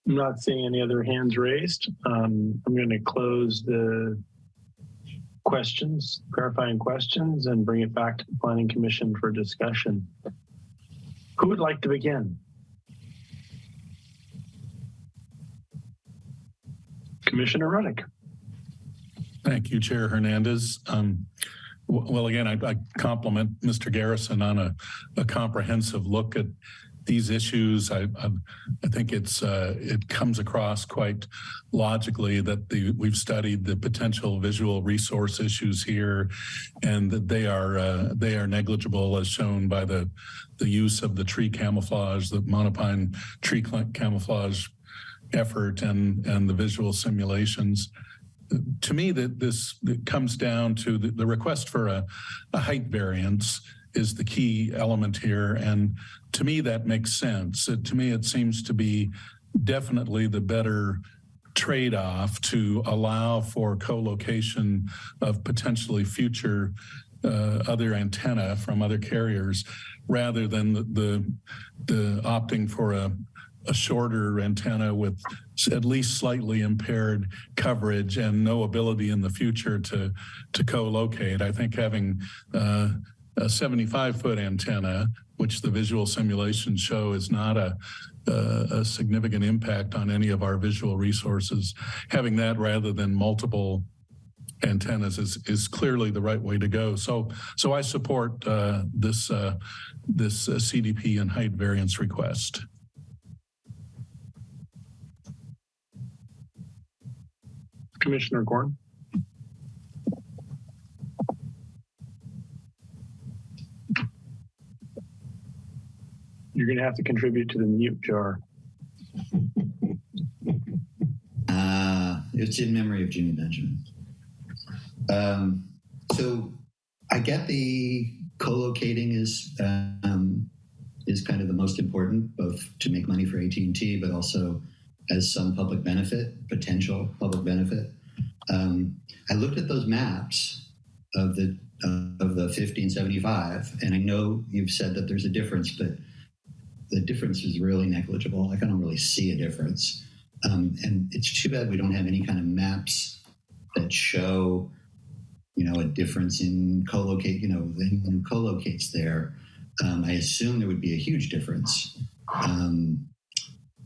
I'm not seeing any other hands raised. I'm going to close the questions, clarifying questions, and bring it back to the Planning Commission for discussion. Who would like to begin? Commissioner Ruddick. Thank you, Chair Hernandez. Well, again, I compliment Mr. Garrison on a comprehensive look at these issues. I think it comes across quite logically that we've studied the potential visual resource issues here, and that they are negligible, as shown by the use of the tree camouflage, the monopine tree camouflage effort, and the visual simulations. To me, it comes down to the request for a height variance is the key element here. And to me, that makes sense. To me, it seems to be definitely the better trade-off to allow for co-location of potentially future other antenna from other carriers, rather than the opting for a shorter antenna with at least slightly impaired coverage and no ability in the future to co-locate. I think having a 75-foot antenna, which the visual simulations show is not a significant impact on any of our visual resources, having that rather than multiple antennas is clearly the right way to go. So I support this CDP and height variance request. Commissioner Gordon. You're going to have to contribute to the mute jar. It's in memory of Jimmy Benjamin. So I get the co-locating is kind of the most important, both to make money for AT&T, but also as some public benefit, potential public benefit. I looked at those maps of the 50 and 75, and I know you've said that there's a difference, but the difference is really negligible. Like, I don't really see a difference. And it's too bad we don't have any kind of maps that show, a difference in co-locate, anyone who co-locates there. I assume there would be a huge difference.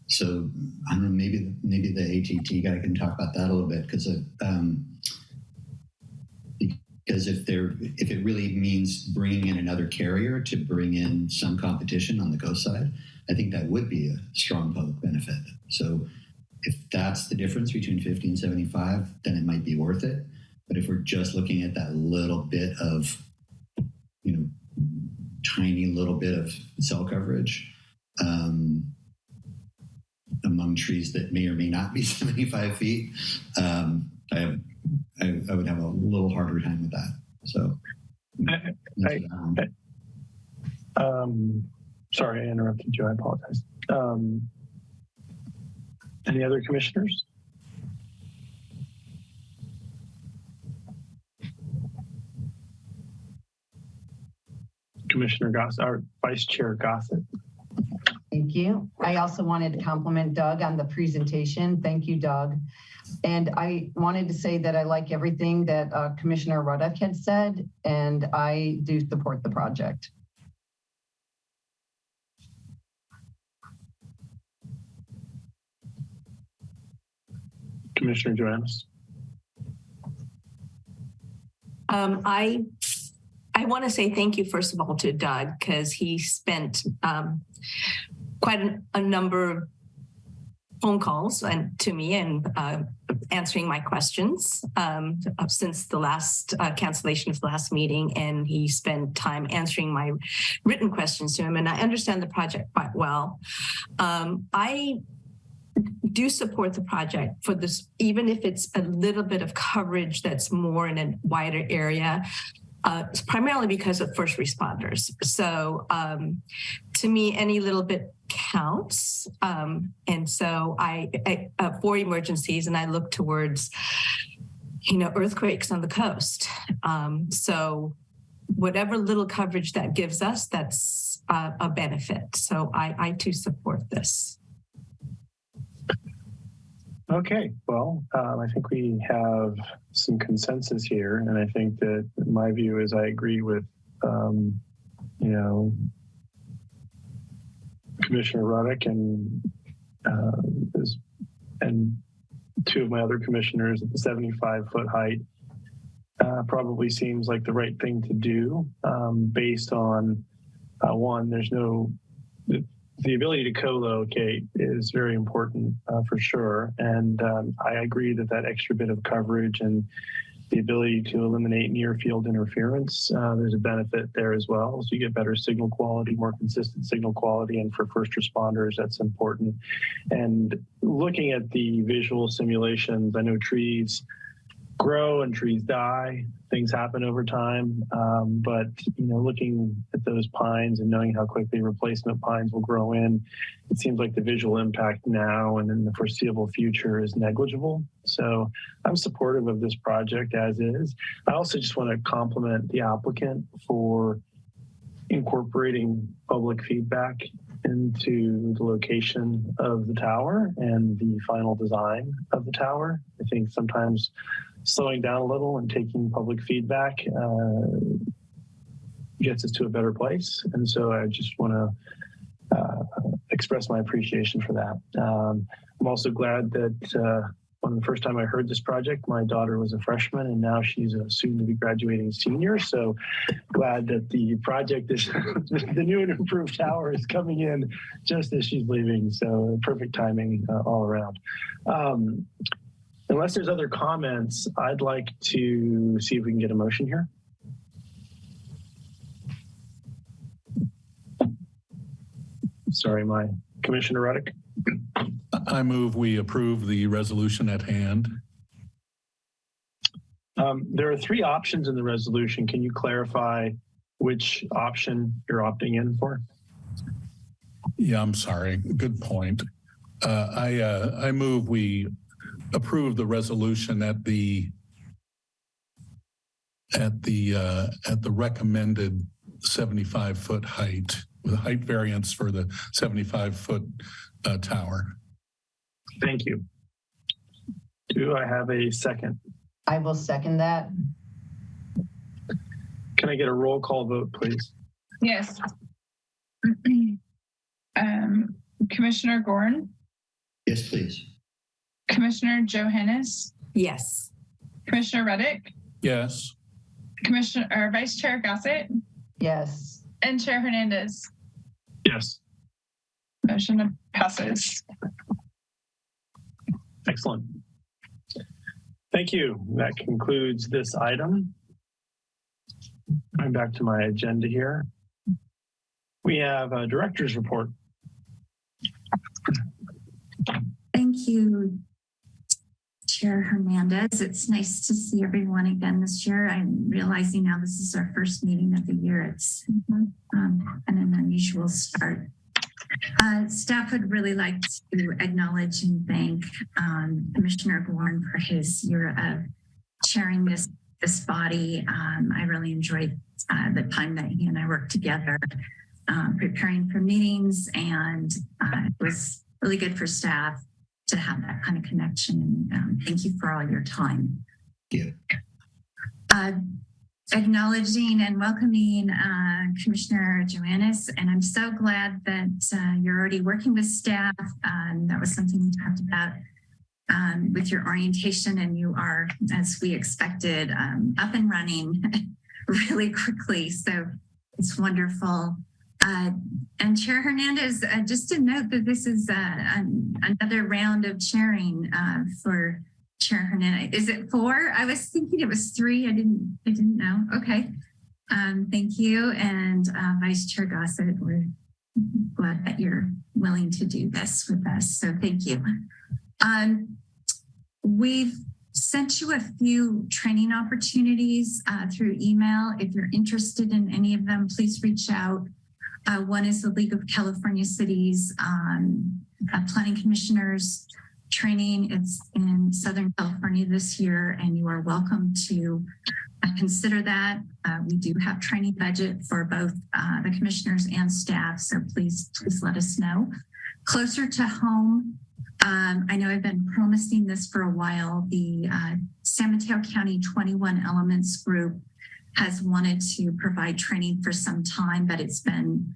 So I don't know, maybe the AT&T guy can talk about that a little bit, because if it really means bringing in another carrier to bring in some competition on the coast side, I think that would be a strong public benefit. So if that's the difference between 50 and 75, then it might be worth it. But if we're just looking at that little bit of, tiny little bit of cell coverage, among trees that may or may not be 75 feet, I would have a little harder time with that. So, sorry, I interrupted you. I apologize. Any other commissioners? Commissioner Gossett, or Vice Chair Gossett. Thank you. I also wanted to compliment Doug on the presentation. Thank you, Doug. And I wanted to say that I like everything that Commissioner Ruddick had said, and I do support the project. Commissioner Johannes. I want to say thank you, first of all, to Doug, because he spent quite a number of phone calls and to me and answering my questions since the last cancellation of the last meeting, and he spent time answering my written questions to him, and I understand the project quite well. I do support the project for this, even if it's a little bit of coverage that's more in a wider area. It's primarily because of first responders. So to me, any little bit counts. And so I for emergencies, and I look towards, earthquakes on the coast. So whatever little coverage that gives us, that's a benefit. So I too support this. Okay, well, I think we have some consensus here, and I think that my view is I agree with, Commissioner Ruddick and two of my other commissioners at the 75-foot height. Probably seems like the right thing to do based on one, there's no. The ability to co-locate is very important for sure. And I agree that extra bit of coverage and the ability to eliminate near field interference, there's a benefit there as well. So you get better signal quality, more consistent signal quality. And for first responders, that's important. And looking at the visual simulations, I know trees grow and trees die. Things happen over time, but looking at those pines and knowing how quickly replacement pines will grow in, it seems like the visual impact now and in the foreseeable future is negligible. So I'm supportive of this project as is. I also just want to compliment the applicant for incorporating public feedback into the location of the tower and the final design of the tower. I think sometimes slowing down a little and taking public feedback gets us to a better place. And so I just want to express my appreciation for that. I'm also glad that when the first time I heard this project, my daughter was a freshman and now she's a soon to be graduating senior. So glad that the project is, the new and improved tower is coming in just as she's leaving. So perfect timing all around. Unless there's other comments, I'd like to see if we can get a motion here. Sorry, my Commissioner Ruddick. I move we approve the resolution at hand. There are three options in the resolution. Can you clarify which option you're opting in for? Yeah, I'm sorry. Good point. I move we approve the resolution at the recommended 75-foot height, with height variance for the 75-foot tower. Thank you. Do I have a second? I will second that. Can I get a roll call vote, please? Yes. Commissioner Gorn? Yes, please. Commissioner Johannes? Yes. Commissioner Ruddick? Yes. Vice Chair Gossett? Yes. And Chair Hernandez? Yes. Motion passes. Excellent. Thank you. That concludes this item. Going back to my agenda here. We have a director's report. Thank you, Chair Hernandez. It's nice to see everyone again this year. I'm realizing now this is our first meeting of the year. It's an unusual start. Staff would really like to acknowledge and thank Commissioner Gorn for his year of chairing this body. I really enjoyed the time that he and I worked together preparing for meetings, and it was really good for staff to have that kind of connection. And thank you for all your time. Yeah. Acknowledging and welcoming Commissioner Johannes, and I'm so glad that you're already working with staff. That was something we talked about with your orientation, and you are, as we expected, up and running really quickly. So it's wonderful. And Chair Hernandez, just to note that this is another round of chairing for Chair Hernandez. Is it 4? I was thinking it was 3. I didn't know. Okay. Thank you. And Vice Chair Gossett, we're glad that you're willing to do this with us. So thank you. We've sent you a few training opportunities through email. If you're interested in any of them, please reach out. One is the League of California Cities Planning Commissioners training. It's in Southern California this year, and you are welcome to consider that. We do have training budget for both the commissioners and staff, so please let us know. Closer to home, I know I've been promising this for a while. The San Mateo County 21 Elements Group has wanted to provide training for some time, but it's been,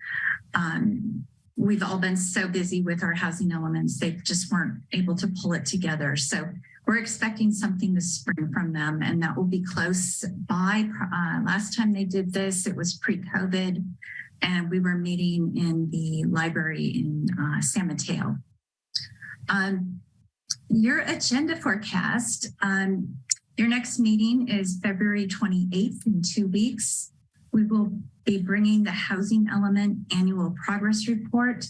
we've all been so busy with our housing elements, they just weren't able to pull it together. So we're expecting something this spring from them, and that will be close by. Last time they did this, it was pre-COVID, and we were meeting in the library in San Mateo. Your agenda forecast, your next meeting is February 28th in 2 weeks. We will be bringing the housing element annual progress report.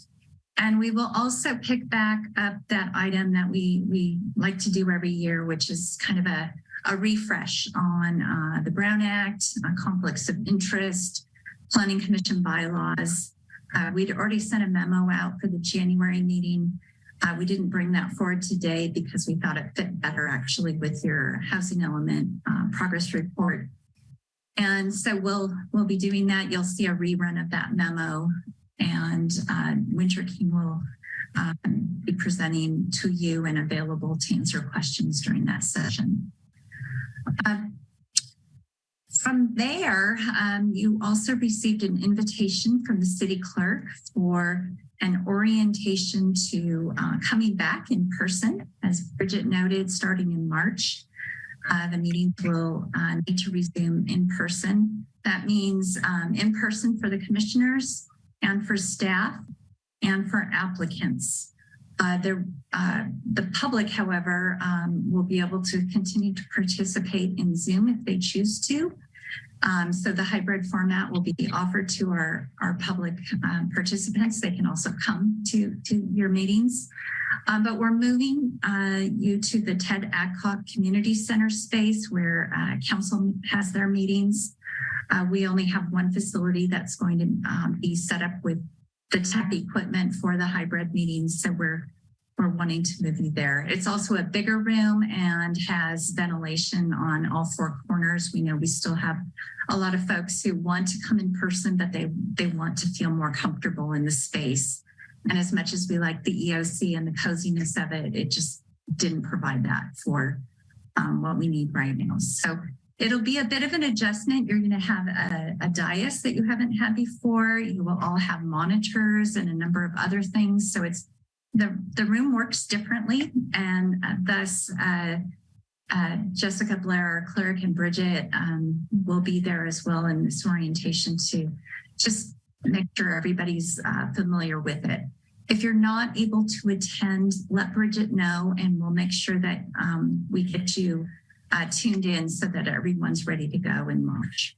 And we will also pick back up that item that we like to do every year, which is kind of a refresh on the Brown Act, conflicts of interest, Planning Commission bylaws. We'd already sent a memo out for the January meeting. We didn't bring that forward today because we thought it fit better actually with your housing element progress report. And so we'll be doing that. You'll see a rerun of that memo, and Winter King will be presenting to you and available to answer questions during that session. From there, you also received an invitation from the city clerk for an orientation to coming back in person. As Bridget noted, starting in March, the meetings will need to resume in person. That means in person for the commissioners and for staff and for applicants. The public, however, will be able to continue to participate in Zoom if they choose to. So the hybrid format will be offered to our public participants. They can also come to your meetings. But we're moving you to the Ted Adcock Community Center space where council has their meetings. We only have one facility that's going to be set up with the tech equipment for the hybrid meetings. So we're wanting to move you there. It's also a bigger room and has ventilation on all 4 corners. We know we still have a lot of folks who want to come in person, but they want to feel more comfortable in the space. And as much as we like the EOC and the coziness of it, it just didn't provide that for what we need right now. So it'll be a bit of an adjustment. You're going to have a dais that you haven't had before. You will all have monitors and a number of other things. So it's the room works differently, and thus Jessica Blair, our clerk, and Bridget will be there as well in this orientation to just make sure everybody's familiar with it. If you're not able to attend, let Bridget know, and we'll make sure that we get you tuned in so that everyone's ready to go in March.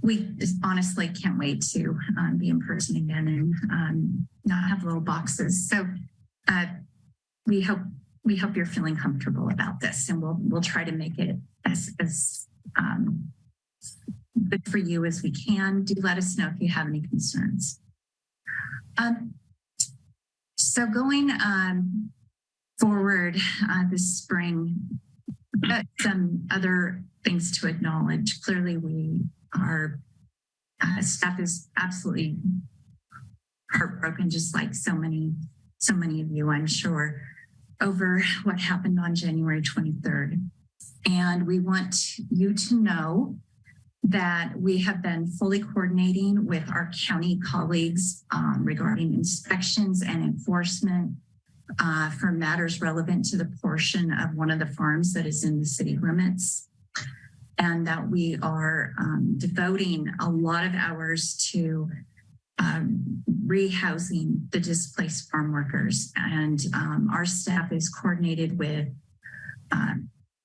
We just honestly can't wait to be in person again and not have little boxes. So we hope you're feeling comfortable about this, and we'll try to make it as good for you as we can. Do let us know if you have any concerns. So going forward this spring, some other things to acknowledge. Clearly, our staff is absolutely heartbroken, just like so many of you, I'm sure, over what happened on January 23rd. And we want you to know that we have been fully coordinating with our county colleagues regarding inspections and enforcement. for matters relevant to the portion of one of the farms that is in the city limits, and that we are devoting a lot of hours to rehousing the displaced farm workers. And our staff is coordinated with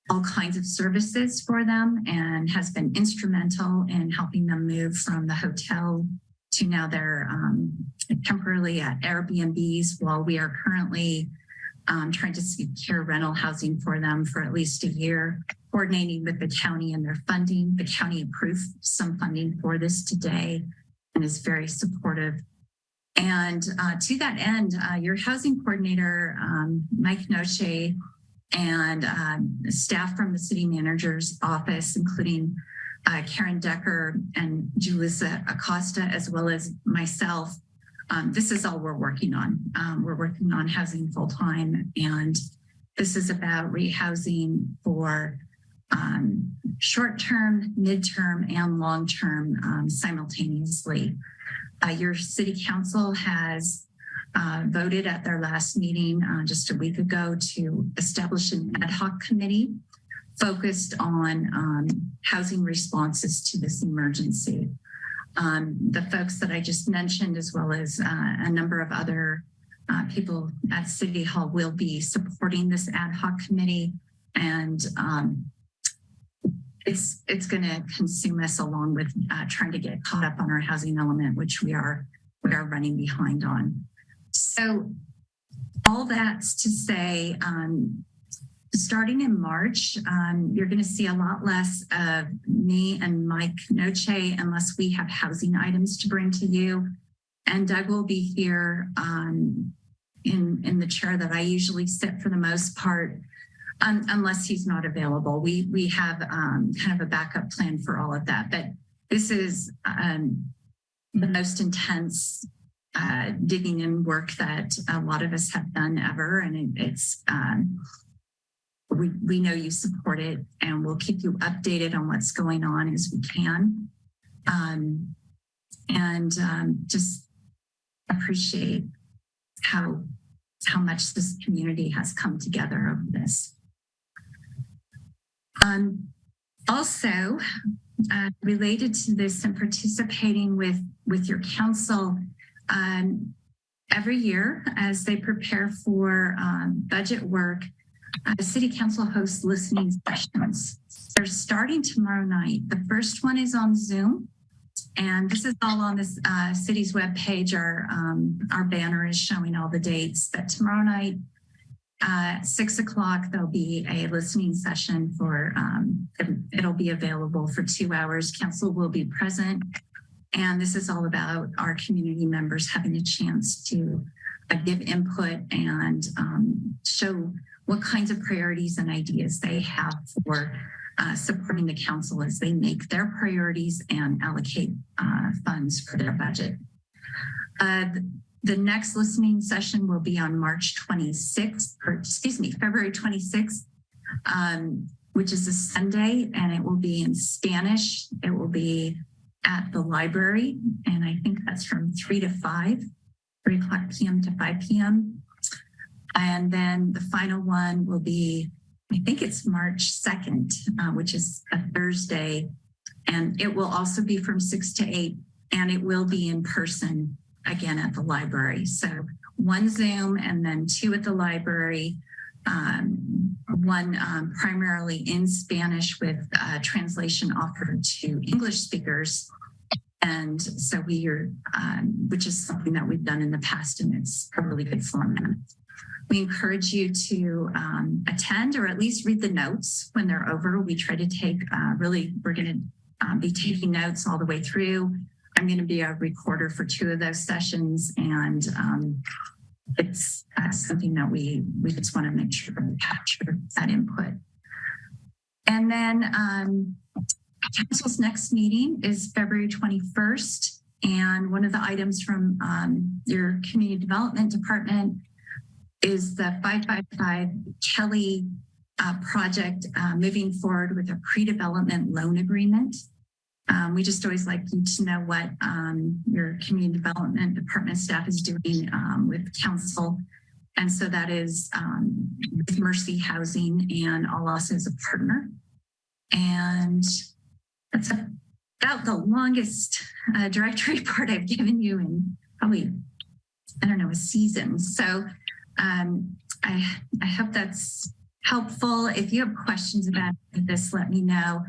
all kinds of services for them and has been instrumental in helping them move from the hotel to now they're temporarily at Airbnbs, while we are currently trying to secure rental housing for them for at least a year, coordinating with the county and their funding. The county approved some funding for this today and is very supportive. And to that end, your housing coordinator, Mike Noche, and staff from the city manager's office, including Karen Decker and Julissa Acosta, as well as myself, this is all we're working on. We're working on housing full-time, and this is about rehousing for short-term, mid-term, and long-term simultaneously. Your city council has voted at their last meeting just a week ago to establish an ad hoc committee focused on housing responses to this emergency. The folks that I just mentioned, as well as a number of other people at City Hall, will be supporting this ad hoc committee, and it's going to consume us, along with trying to get caught up on our housing element, which we are running behind on. So all that's to say, starting in March, you're going to see a lot less of me and Mike Noche unless we have housing items to bring to you. And Doug will be here in the chair that I usually sit for the most part, unless he's not available. We have kind of a backup plan for all of that. But this is the most intense digging in work that a lot of us have done ever. And it's we know you support it, and we'll keep you updated on what's going on as we can. Just appreciate how much this community has come together over this. Also, related to this and participating with your council, every year as they prepare for budget work, City Council hosts listening sessions. They're starting tomorrow night. The first one is on Zoom, and this is all on this city's webpage. Our banner is showing all the dates. But tomorrow night, 6 o'clock, there'll be a listening session for, it'll be available for 2 hours. Council will be present. And this is all about our community members having a chance to give input and show what kinds of priorities and ideas they have for supporting the council as they make their priorities and allocate funds for their budget. The next listening session will be on February 26th, which is a Sunday, and it will be in Spanish. It will be at the library, and I think that's from 3 o'clock p.m. to 5 p.m. And then the final one will be, I think it's March 2nd, which is a Thursday, and it will also be from 6 to 8, and it will be in person again at the library. So 1 Zoom and then 2 at the library, one primarily in Spanish with translation offered to English speakers. And so we are, which is something that we've done in the past, and it's a really good format. We encourage you to attend or at least read the notes when they're over. We try to take, we're going to be taking notes all the way through. I'm going to be a recorder for 2 of those sessions, and it's something that we just want to make sure we capture that input. And then Council's next meeting is February 21st, and one of the items from your Community Development Department is the 555 Kelly project moving forward with a pre-development loan agreement. We just always like you to know what your Community Development Department staff is doing with council. And so that is with Mercy Housing, and I'll also as a partner. And that's about the longest directory report I've given you in probably, I don't know, a season. So I hope that's helpful. If you have questions about this, let me know.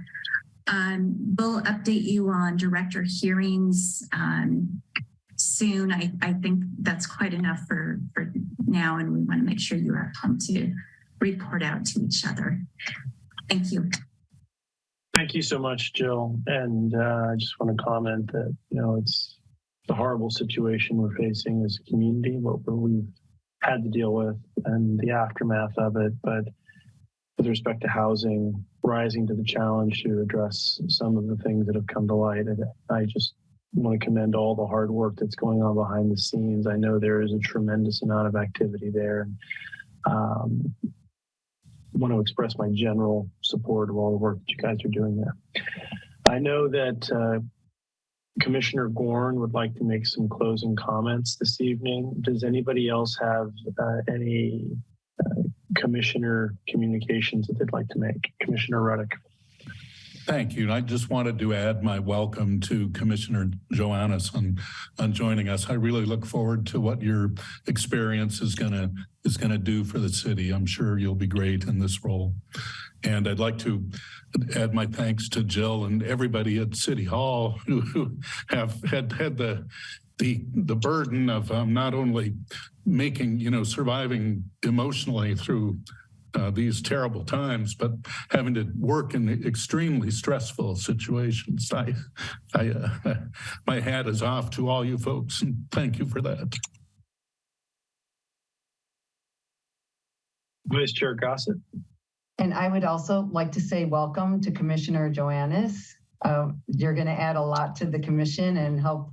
We'll update you on director hearings soon. I think that's quite enough for now, and we want to make sure you are home to report out to each other. Thank you. Thank you so much, Jill. And I just want to comment that, it's a horrible situation we're facing as a community, what we've had to deal with and the aftermath of it. But with respect to housing, rising to the challenge to address some of the things that have come to light, and I just want to commend all the hard work that's going on behind the scenes. I know there is a tremendous amount of activity there. And want to express my general support of all the work that you guys are doing there. I know that Commissioner Gorn would like to make some closing comments this evening. Does anybody else have any commissioner communications that they'd like to make? Commissioner Ruddick. Thank you. I just wanted to add my welcome to Commissioner Joannis on joining us. I really look forward to what your experience is gonna do for the city. I'm sure you'll be great in this role. And I'd like to add my thanks to Jill and everybody at City Hall who have had the burden of not only making, surviving emotionally through these terrible times, but having to work in extremely stressful situations. My hat is off to all you folks, and thank you for that. Vice Chair Gossett. And I would also like to say welcome to Commissioner Joannis. You're going to add a lot to the commission and help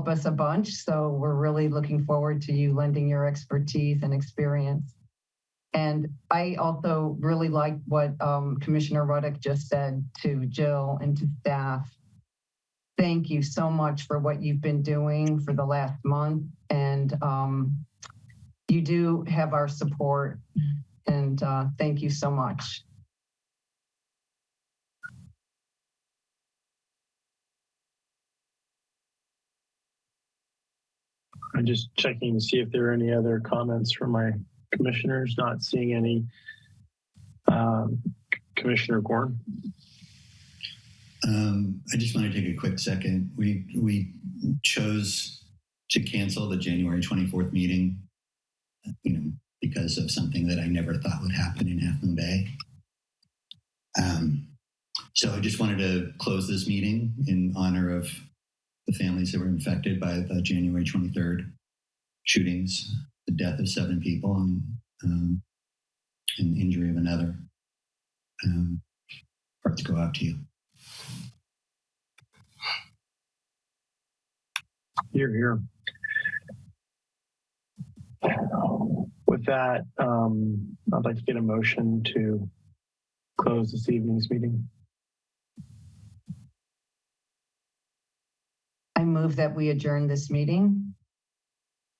us a bunch. So we're really looking forward to you lending your expertise and experience. And I also really like what Commissioner Ruddick just said to Jill and to staff. Thank you so much for what you've been doing for the last month. And you do have our support. And thank you so much. I'm just checking to see if there are any other comments from my commissioners. Not seeing any. Commissioner Gorn. I just want to take a quick second. We chose to cancel the January 24th meeting, because of something that I never thought would happen in Half Moon Bay. So I just wanted to close this meeting in honor of the families that were infected by the January 23rd shootings, the death of 7 people and injury of another. Hearts go out to you. Hear, hear. With that, I'd like to get a motion to close this evening's meeting. I move that we adjourn this meeting.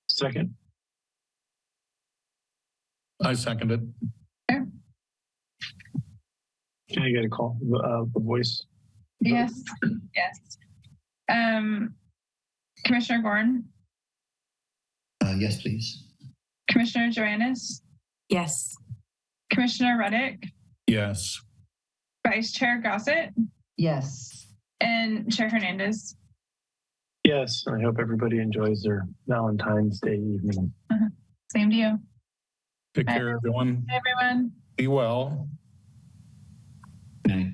Second. I second it. Sure. Can I get a call? The voice? Yes. Yes. Commissioner Gorn? Yes, please. Commissioner Joannis? Yes. Commissioner Ruddick? Yes. Vice Chair Gossett? Yes. And Chair Hernandez? Yes, I hope everybody enjoys their Valentine's Day evening. Same to you. Take care, everyone. Bye, everyone. Be well. Good night.